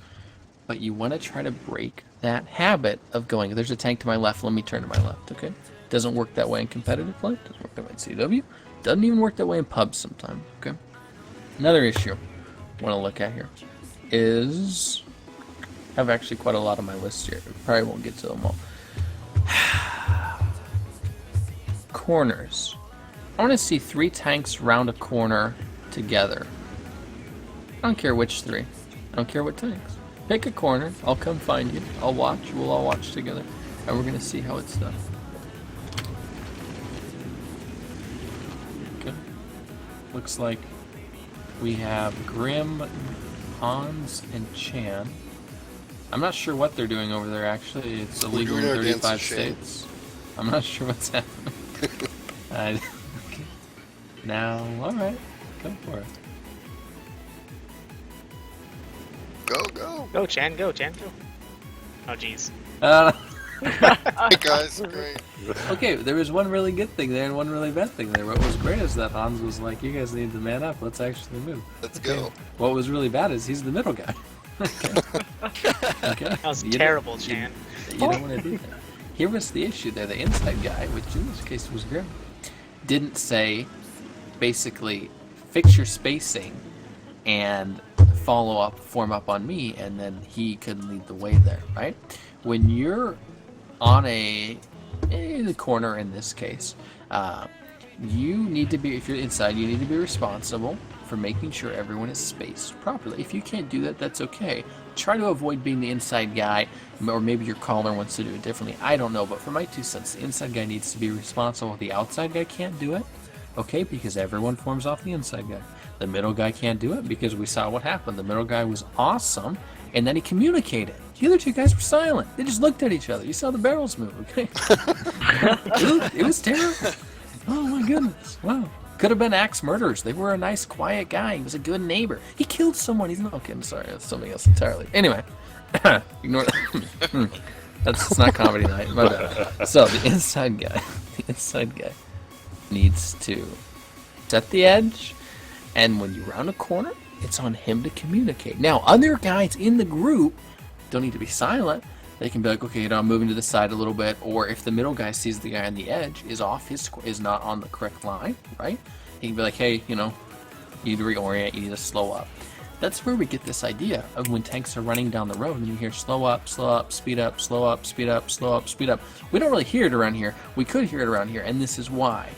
But you want to try to break that habit of going, there's a tank to my left, let me turn to my left, okay? Doesn't work that way in competitive play. Doesn't work that way in CW. Doesn't even work that way in pubs sometimes, okay? Another issue. want to look at here is I have actually quite a lot on my list here. Probably won't get to them all. Corners. I want to see 3 tanks round a corner together. I don't care which 3. I don't care what tanks. Pick a corner. I'll come find you. I'll watch. We'll all watch together. And we're going to see how it's done. Okay. Looks like we have Grim, Hans, and Chan. I'm not sure what they're doing over there, actually. It's illegal in 35 states. I'm not sure what's happening. Okay. Now, alright. Go for it. Go. Go, Chan, go. Oh, jeez. Hey guys, great. Okay, there was one really good thing there and one really bad thing there. What was great is that Hans was like, you guys need to man up, let's actually move. Let's go. What was really bad is he's the middle guy. Okay. That was terrible, Chan. You don't want to do that. Here was the issue there. The inside guy, which in this case was Grim, didn't say, basically, fix your spacing and form up on me, and then he could lead the way there, right? When you're on the corner in this case, you need to be, if you're inside, you need to be responsible for making sure everyone is spaced properly. If you can't do that, that's okay. Try to avoid being the inside guy, or maybe your caller wants to do it differently. I don't know, but for my 2 cents, the inside guy needs to be responsible. The outside guy can't do it, okay, because everyone forms off the inside guy. The middle guy can't do it because we saw what happened. The middle guy was awesome, and then he communicated. The other 2 guys were silent. They just looked at each other. You saw the barrels move, okay? It was terrible. Oh my goodness, wow. Could have been axe murderers. They were a nice, quiet guy. He was a good neighbor. He killed someone. He's not... Okay, I'm sorry. That's something else entirely. Anyway. Ignore that. It's not comedy night. My bad. So, the inside guy needs to set the edge, and when you round a corner, it's on him to communicate. Now, other guys in the group don't need to be silent. They can be like, okay, I'm moving to the side a little bit, or if the middle guy sees the guy on the edge is not on the correct line, right? He can be like, hey, you need to reorient, you need to slow up. That's where we get this idea of when tanks are running down the road and you hear slow up, speed up, slow up, speed up, slow up, speed up. We don't really hear it around here. We could hear it around here, and this is why.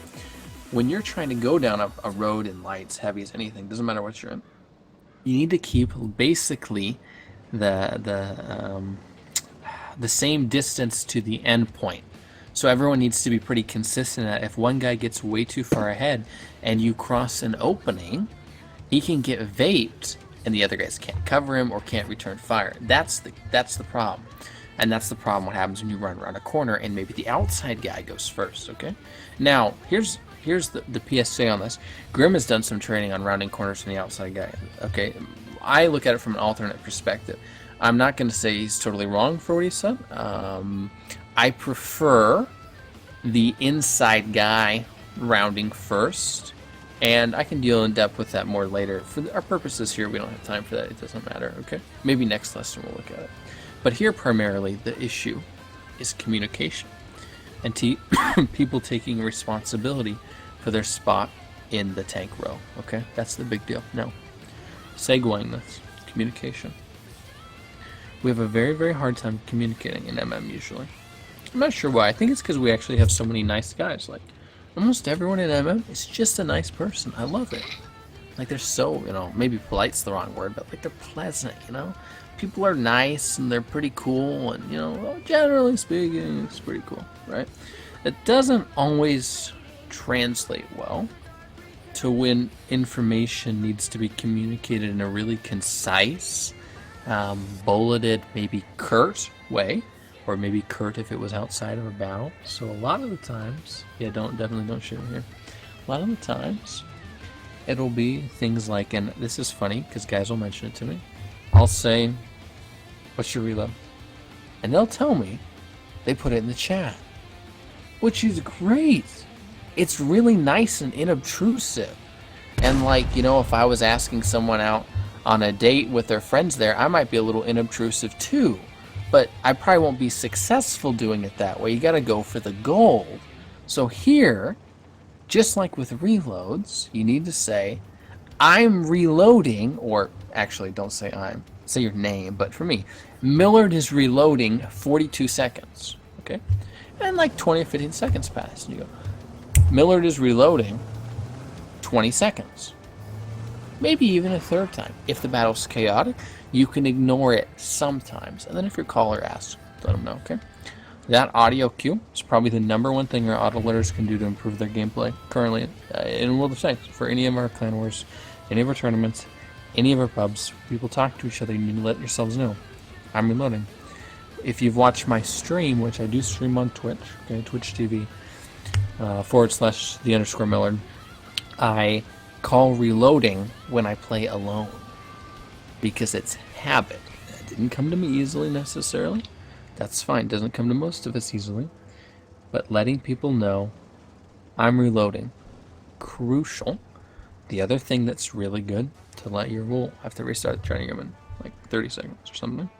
When you're trying to go down a road in lights, heavy as anything, doesn't matter what you're in, you need to keep basically the same distance to the end point. So everyone needs to be pretty consistent that if one guy gets way too far ahead and you cross an opening, he can get vaped and the other guys can't cover him or can't return fire. That's the problem. And that's the problem what happens when you run around a corner and maybe the outside guy goes first, okay? Now, here's the PSA on this. Grim has done some training on rounding corners from the outside guy, okay? I look at it from an alternate perspective. I'm not going to say he's totally wrong for what he said. I prefer the inside guy rounding first, and I can deal in depth with that more later. For our purposes here, we don't have time for that. It doesn't matter, okay? Maybe next lesson we'll look at it. But here, primarily, the issue is communication and people taking responsibility for their spot in the tank row, okay? That's the big deal. Now, segueing this, communication. We have a very, very hard time communicating in MM usually. I'm not sure why. I think it's because we actually have so many nice guys. Like, almost everyone in MM is just a nice person. I love it. Like, they're so, maybe polite's the wrong word, but like they're pleasant, People are nice and they're pretty cool and, generally speaking, it's pretty cool, right? It doesn't always translate well to when information needs to be communicated in a really concise, bulleted, maybe curt way, or maybe curt if it was outside of a battle. So a lot of the times, definitely don't shoot here. A lot of the times, it'll be things like, and this is funny because guys will mention it to me. I'll say, "What's your reload?" And they'll tell me they put it in the chat, which is great. It's really nice and inobtrusive. And if I was asking someone out on a date with their friends there, I might be a little inobtrusive too. But I probably won't be successful doing it that way. You gotta go for the gold. So here, just like with reloads, you need to say, I'm reloading, or actually, don't say I'm. Say your name, but for me, Millard is reloading 42 seconds. Okay? And like 20 or 15 seconds pass. And you go, Millard is reloading 20 seconds. Maybe even a third time. If the battle's chaotic, you can ignore it sometimes. And then if your caller asks, let them know, okay? That audio cue is probably the #1 thing our auto alerters can do to improve their gameplay currently in World of Tanks. For any of our clan wars, any of our tournaments, any of our pubs, people talk to each other, you need to let yourselves know. I'm reloading. If you've watched my stream, which I do stream on Twitch, okay, Twitch TV, /the_Millard, I call reloading when I play alone. Because it's habit. It didn't come to me easily necessarily. That's fine. It doesn't come to most of us easily. But letting people know I'm reloading. Crucial. The other thing that's really good to let your I have to restart the training room in like 30 seconds or something.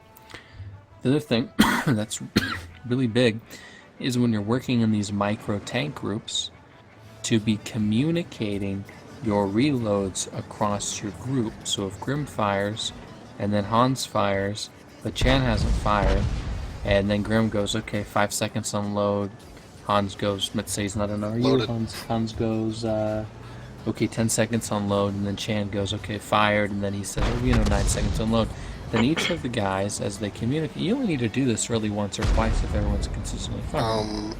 The other thing that's really big is when you're working in these micro tank groups to be communicating your reloads across your group. So if Grim fires and then Hans fires, but Chan hasn't fired, and then Grim goes, okay, 5 seconds on load. Hans goes, let's say he's not an RU. Hans goes, okay, 10 seconds on load, and then Chan goes, okay, fired, and then he says, 9 seconds on load. Then each of the guys, as they communicate, you only need to do this really once or twice if everyone's consistently firing.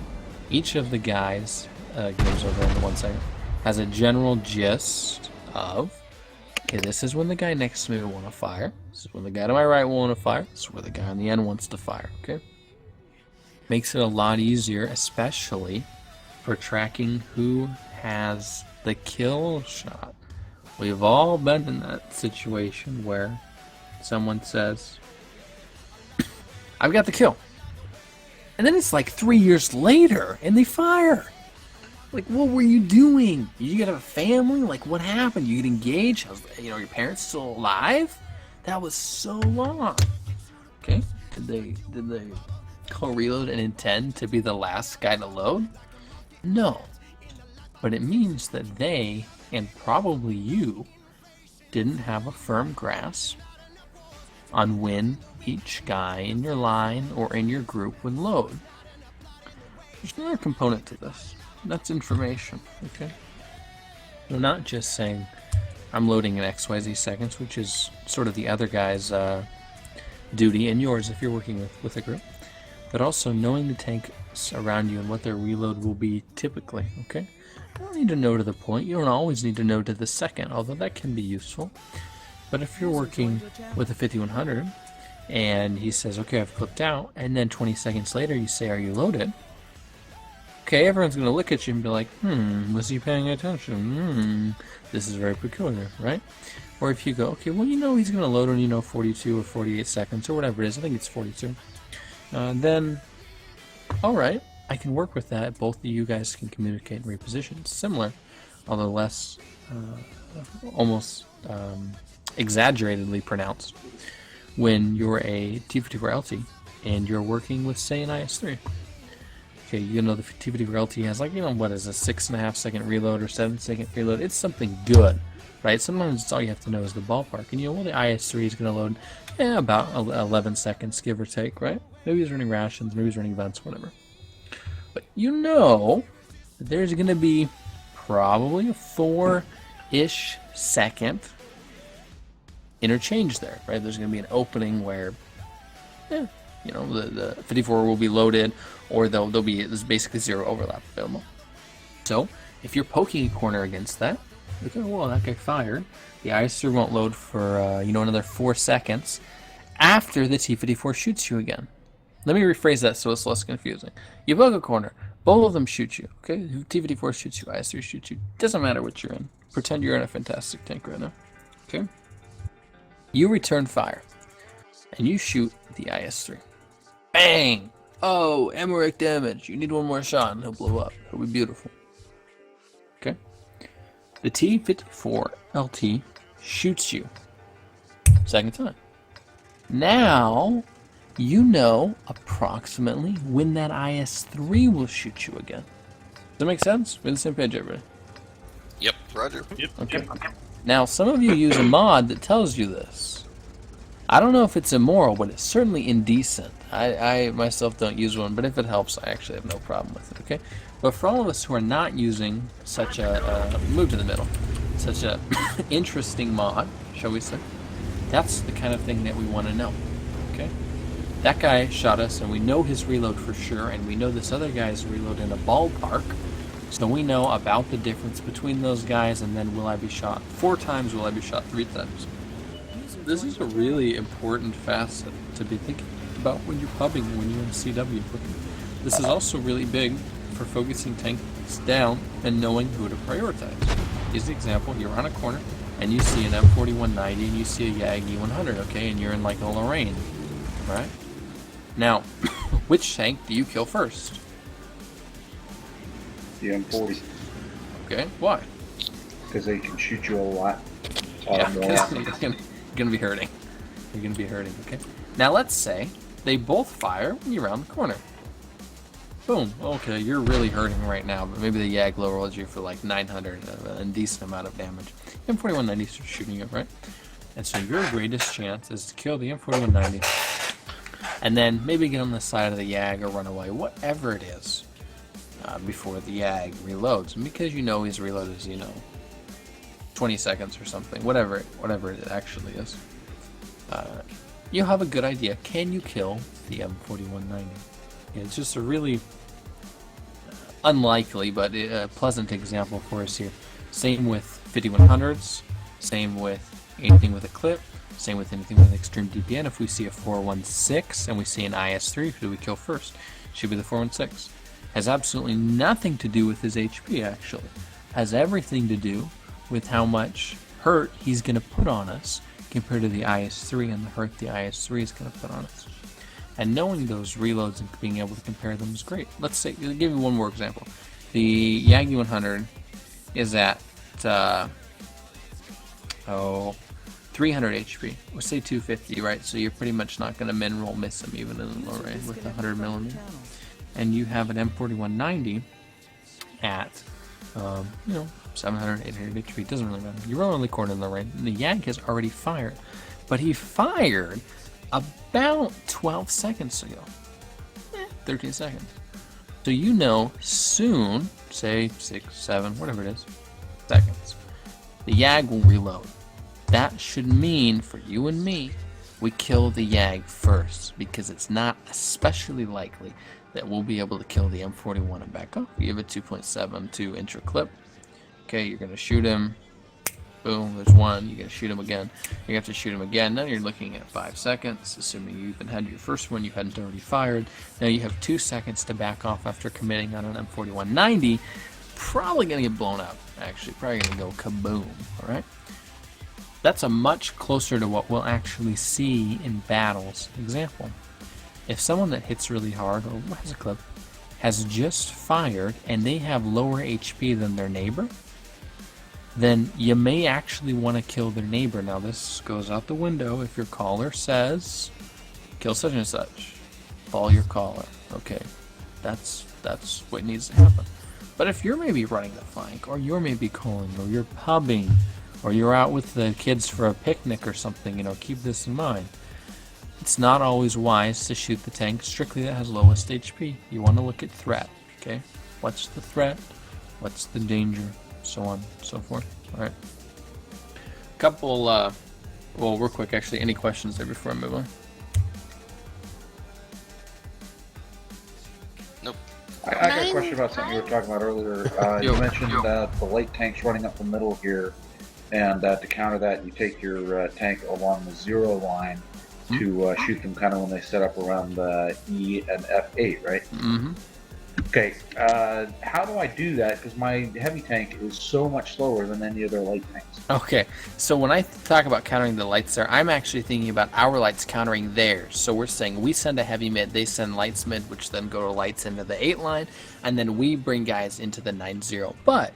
Each of the guys, goes over in 1 second, has a general gist of, okay, this is when the guy next to me will want to fire. This is when the guy to my right will want to fire. This is where the guy on the end wants to fire, okay? Makes it a lot easier, especially for tracking who has the kill shot. We've all been in that situation where someone says, I've got the kill. And then it's like 3 years later, and they fire. Like, what were you doing? You got a family? Like, what happened? You get engaged? Your parents still alive? That was so long. Okay, did they call reload and intend to be the last guy to load? No, but it means that they, and probably you, didn't have a firm grasp on when each guy in your line or in your group would load. There's another component to this. That's information, okay? We're not just saying, I'm loading in XYZ seconds, which is sort of the other guy's duty, and yours if you're working with a group, but also knowing the tanks around you and what their reload will be typically, okay? You don't need to know to the point. You don't always need to know to the second, although that can be useful. But if you're working with a 5100, and he says, okay, I've clipped out, and then 20 seconds later you say, are you loaded? Okay, everyone's going to look at you and be like, was he paying attention? This is very peculiar, right? Or if you go, okay, well, he's going to load on, 42 or 48 seconds or whatever it is. I think it's 42. Then, all right, I can work with that. Both of you guys can communicate and reposition. It's similar, although less, almost exaggeratedly pronounced when you're a T54LT and you're working with, say, an IS-3. Okay, the T54LT has what is a 6.5 second reload or 7 second reload. It's something good, right? Sometimes all you have to know is the ballpark. And the IS-3 is going to load, about 11 seconds, give or take, right? Maybe he's running rations, maybe he's running events, whatever. But that there's going to be probably a 4-ish second interchange there, right? There's going to be an opening where, the 54 will be loaded, or there's basically zero overlap available. So, if you're poking a corner against that, okay, well, that guy fired. The IS-3 won't load for, another 4 seconds after the T-54 shoots you again. Let me rephrase that so it's less confusing. You poke a corner, both of them shoot you, okay? T-54 shoots you, IS-3 shoots you. Doesn't matter what you're in. Pretend you're in a fantastic tank right now, okay? You return fire, and you shoot the IS-3. Bang! Oh, Emmerich damage. You need one more shot and he'll blow up. It'll be beautiful. Okay? The T-54 LT shoots you. Second time. Now, you know approximately when that IS-3 will shoot you again. Does that make sense? We're on the same page, everybody? Yep. Roger. Yep. Okay. Yep. Now, some of you use a mod that tells you this. I don't know if it's immoral, but it's certainly indecent. I myself don't use one, but if it helps, I actually have no problem with it, okay? But for all of us who are not using such a, move to the middle, such a interesting mod, shall we say, that's the kind of thing that we want to know, okay? That guy shot us, and we know his reload for sure, and we know this other guy's reload in a ballpark, so we know about the difference between those guys, and then will I be shot 4 times, will I be shot 3 times? This is a really important facet to be thinking about when you're pubbing, when you're in CW. This is also really big for focusing tanks down and knowing who to prioritize. Here's the example, you're on a corner, and you see an M4190, and you see a YAG E100, okay, and you're in like a Lorraine, right? Now, which tank do you kill first? The M40. Okay, why? Because they can shoot you a lot. Yeah, because you're gonna be hurting. You're gonna be hurting, okay? Now let's say they both fire when you're around the corner. Boom. Okay, you're really hurting right now, but maybe the YAG lowered you for like 900, a decent amount of damage. M4190 starts shooting you, right? And so your greatest chance is to kill the M4190, and then maybe get on the side of the YAG or run away, whatever it is, before the YAG reloads. And because you know his reload is, 20 seconds or something, whatever it actually is, you'll have a good idea. Can you kill the M4190? It's just a really unlikely but a pleasant example for us here. Same with 5100s, same with anything with a clip, same with anything with extreme DPN. If we see a 416 and we see an IS3, who do we kill first? Should be the 416. Has absolutely nothing to do with his HP, actually. Has everything to do with how much hurt he's going to put on us compared to the IS3 and the hurt the IS3 is going to put on us. And knowing those reloads and being able to compare them is great. Let's say, I'll give you one more example. The Yagi 100 is at 300 HP. We'll say 250, right? So you're pretty much not going to min roll miss him even in the low range with 100 millimeter. And you have an M4190 at 700, 800 HP. Doesn't really matter. You're only cornered in the range. The YAG has already fired, but he fired about 12 seconds ago. 13 seconds. So you know soon, say 6, 7, whatever it is, seconds, the YAG will reload. That should mean for you and me, we kill the YAG first, because it's not especially likely that we'll be able to kill the M41 and back up. You have a 2.72 inch clip. Okay, you're going to shoot him. Boom, there's one. You're going to shoot him again. You have to shoot him again. Now you're looking at 5 seconds, assuming you even had your first one, you hadn't already fired. Now you have 2 seconds to back off after committing on an M4190. Probably going to get blown up, actually. Probably going to go kaboom, alright? That's a much closer to what we'll actually see in battles. Example. If someone that hits really hard, or has a clip, has just fired, and they have lower HP than their neighbor, then you may actually want to kill their neighbor. Now this goes out the window if your caller says, kill such and such. Follow your caller. Okay, that's what needs to happen. But if you're maybe running the flank, or you're maybe calling, or you're pubbing, or you're out with the kids for a picnic or something, keep this in mind. It's not always wise to shoot the tank strictly that has lowest HP. You want to look at threat, okay? What's the threat? What's the danger? So on and so forth. Alright. Couple, well, real quick, actually, any questions there before I move on? Nope. I got a question about something you were talking about earlier. You mentioned the light tanks running up the middle here, and to counter that, you take your tank along the 0 line to shoot them kind of when they set up around the E and F8, right? Mm-hmm. Okay, how do I do that? Because my heavy tank is so much slower than any other light tanks. Okay, so when I talk about countering the lights there, I'm actually thinking about our lights countering theirs. So we're saying we send a heavy mid, they send lights mid, which then go to lights into the 8 line, and then we bring guys into the 9-0. But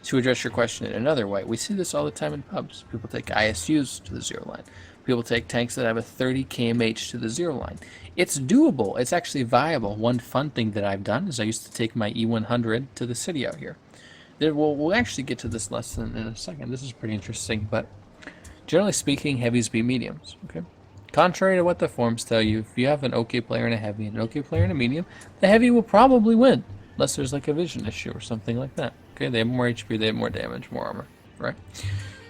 to address your question in another way, we see this all the time in pubs. People take ISUs to the 0 line. People take tanks that have a 30 kmh to the 0 line. It's doable. It's actually viable. One fun thing that I've done is I used to take my E100 to the city out here. We'll actually get to this lesson in a second. This is pretty interesting, but generally speaking, heavies beat mediums. Okay. Contrary to what the forums tell you, if you have an okay player and a heavy and an okay player and a medium, the heavy will probably win, unless there's like a vision issue or something like that. Okay, they have more HP, they have more damage, more armor, right?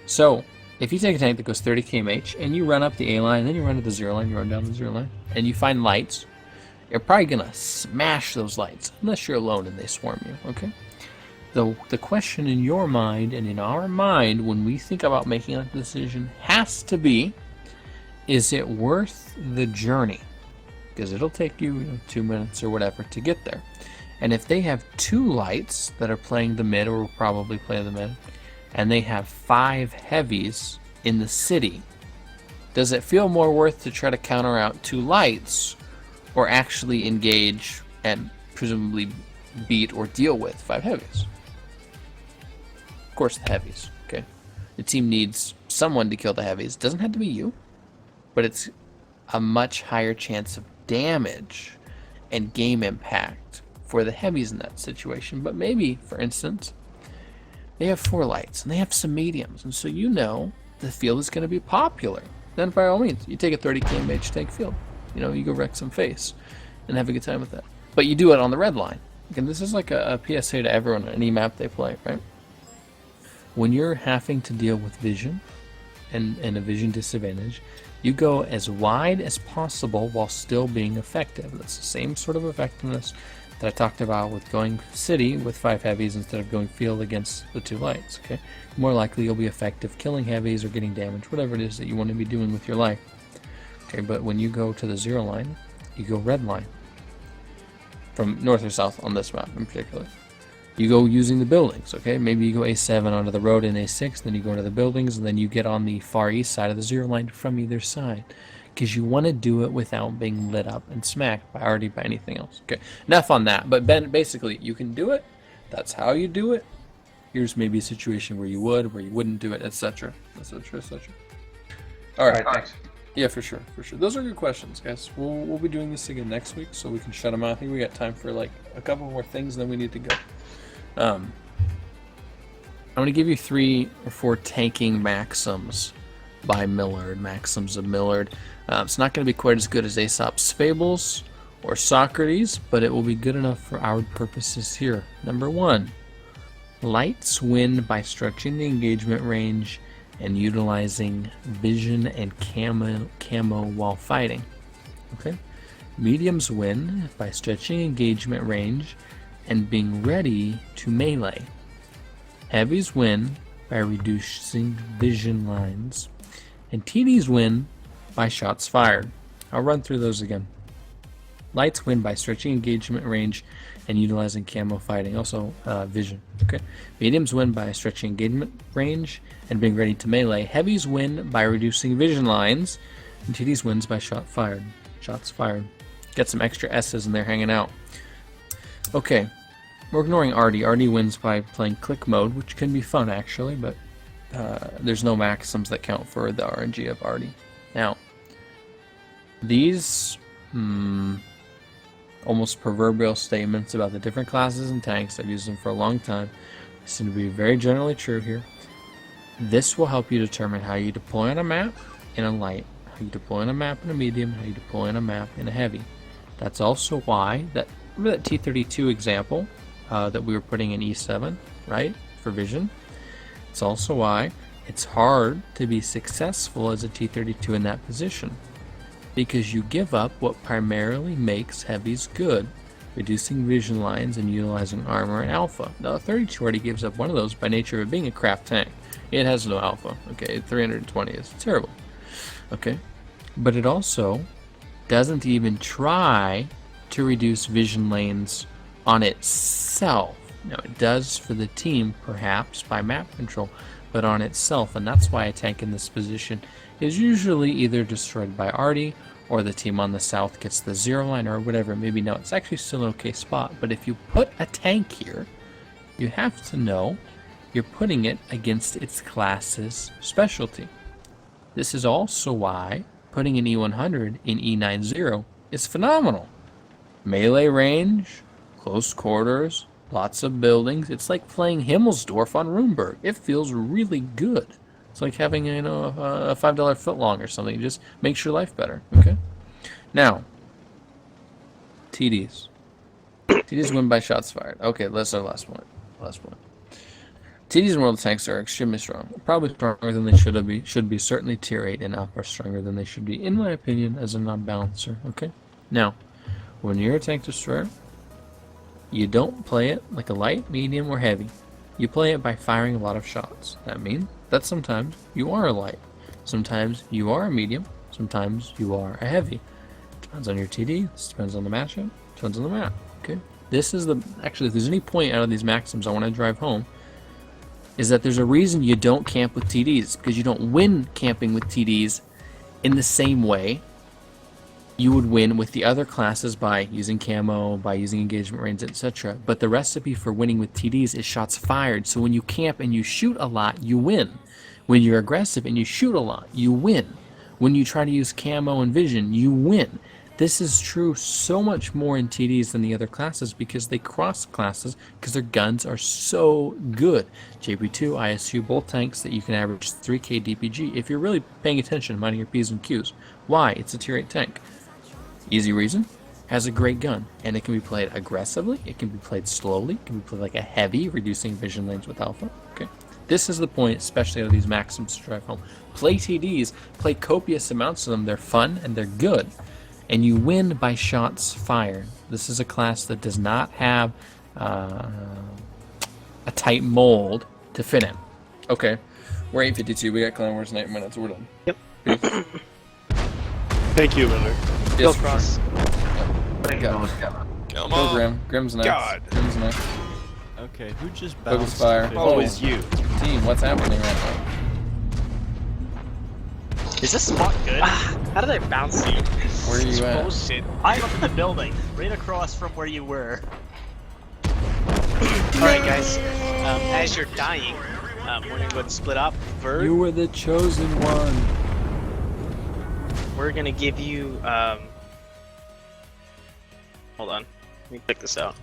So, if you take a tank that goes 30 kmh and you run up the A line, and then you run to the 0 line, you run down the 0 line, and you find lights, you're probably gonna smash those lights, unless you're alone and they swarm you, okay? The question in your mind and in our mind when we think about making a decision has to be, is it worth the journey? Because it'll take you, 2 minutes or whatever to get there. And if they have 2 lights that are playing the mid, or will probably play the mid, and they have 5 heavies in the city, does it feel more worth to try to counter out 2 lights, or actually engage and presumably beat or deal with 5 heavies? Of course, the heavies, okay? The team needs someone to kill the heavies. It doesn't have to be you, but it's a much higher chance of damage and game impact for the heavies in that situation. But maybe, for instance, they have 4 lights and they have some mediums, and so the field is going to be popular. Then by all means, you take a 30 kmh tank field. You go wreck some face and have a good time with that. But you do it on the red line. And this is like a PSA to everyone on any map they play, right? When you're having to deal with vision and a vision disadvantage, you go as wide as possible while still being effective. That's the same sort of effectiveness that I talked about with going city with 5 heavies instead of going field against the 2 lights. Okay, more likely you'll be effective killing heavies or getting damage, whatever it is that you want to be doing with your life. Okay, but when you go to the 0 line, you go red line. From north or south on this map in particular. You go using the buildings, okay? Maybe you go A7 onto the road in A6, then you go to the buildings, and then you get on the far east side of the 0 line from either side. Because you want to do it without being lit up and smacked by anything else. Okay, enough on that. But basically, you can do it. That's how you do it. Here's maybe a situation where you would, where you wouldn't do it, etc. etc. etc. All right, thanks. Yeah, for sure. Those are good questions, guys. We'll be doing this again next week, so we can shut them out. I think we got time for like a couple more things, and then we need to go. I'm going to give you 3 or 4 tanking maxims by Millard. Maxims of Millard. It's not going to be quite as good as Aesop's Fables or Socrates, but it will be good enough for our purposes here. Number 1, lights win by stretching the engagement range and utilizing vision and camo while fighting. Okay. Mediums win by stretching engagement range and being ready to melee. Heavies win by reducing vision lines, and TDs win by shots fired. I'll run through those again. Lights win by stretching engagement range and utilizing camo fighting, also vision. Okay. Mediums win by stretching engagement range and being ready to melee. Heavies win by reducing vision lines, and TDs wins by shots fired. Get some extra S's in there hanging out. Okay, we're ignoring Artie. Artie wins by playing click mode, which can be fun actually, but there's no maxims that count for the RNG of Artie. Now, these almost proverbial statements about the different classes and tanks, I've used them for a long time, seem to be very generally true here. This will help you determine how you deploy on a map in a light, how you deploy on a map in a medium, how you deploy on a map in a heavy. That's also why remember that T32 example that we were putting in E7, right, for vision? It's also why it's hard to be successful as a T32 in that position, because you give up what primarily makes heavies good, reducing vision lines and utilizing armor and alpha. Now, 32 already gives up one of those by nature of being a crap tank. It has no alpha, okay, 320 is terrible, okay? But it also doesn't even try to reduce vision lanes on itself. Now, it does for the team, perhaps, by map control, but on itself, and that's why a tank in this position is usually either destroyed by Artie, or the team on the south gets the 0 line, or whatever. Maybe no, it's actually still an okay spot, but if you put a tank here, you have to know you're putting it against its class's specialty. This is also why putting an E100 in E90 is phenomenal. Melee range, close quarters, lots of buildings. It's like playing Himmelsdorf on Roomberg. It feels really good. It's like having a $5 footlong or something. It just makes your life better. Okay. Now, TDs. TDs win by shots fired. Okay, that's our last point. TDs in World of Tanks are extremely strong. Probably stronger than they should be. Certainly tier 8 and up are stronger than they should be, in my opinion, as a non-balancer. Okay? Now, when you're a tank destroyer, you don't play it like a light, medium, or heavy. You play it by firing a lot of shots. That means that sometimes you are a light. Sometimes you are a medium. Sometimes you are a heavy. Depends on your TD. This depends on the matchup. Depends on the map. Okay? This is actually, if there's any point out of these maxims I want to drive home, is that there's a reason you don't camp with TDs, because you don't win camping with TDs in the same way you would win with the other classes by using camo, by using engagement range, etc. But the recipe for winning with TDs is shots fired. So when you camp and you shoot a lot, you win. When you're aggressive and you shoot a lot, you win. When you try to use camo and vision, you win. This is true so much more in TDs than the other classes because they cross classes because their guns are so good. JP2, ISU, both tanks that you can average 3k DPG if you're really paying attention, minding your P's and Q's. Why? It's a tier 8 tank. Easy reason, has a great gun, and it can be played aggressively, it can be played slowly, it can be played like a heavy, reducing vision lanes with alpha. Okay, this is the point, especially out of these maxims to drive home. Play TDs, play copious amounts of them, they're fun and they're good, and you win by shots fired. This is a class that does not have a tight mold to fit in. Okay, we're 8:52, we got Clan Wars 9 minutes, we're done. Yep. Thank you, Millard. Yes, Go Cross. Thank you. Come Go on. Grim. Grim's next. God. Grim's next. Okay, who just Focus bounced? fire. Oh, it's you. Team, what's happening right now? Is this spot good? How did I bounce you? Where are you at? Bullshit. I'm up in the building, right across from where you were. Alright guys, as you're dying, we're gonna go ahead and split up. Vert, You were the chosen one. we're gonna give you, hold on, let me check this out.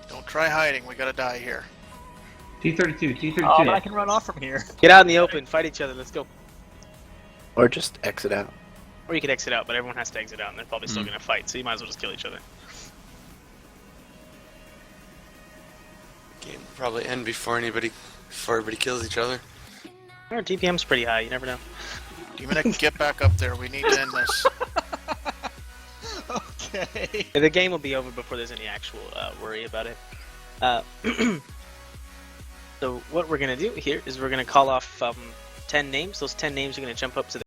Don't try hiding. We gotta die here. T32, T32. Oh, but I can run off from here. Get out in the open, fight each other, let's go. Or just exit out. Or you could exit out, but everyone has to exit out and they're probably still gonna fight, so you might as well just kill each other. Game will probably end before everybody kills each other. Our DPM's pretty high, you never know. Demonic, get back up there. We need to end this. Okay. The game will be over before there's any actual worry about it. So what we're gonna do here is we're gonna call off 10 names. Those 10 names are gonna jump up to the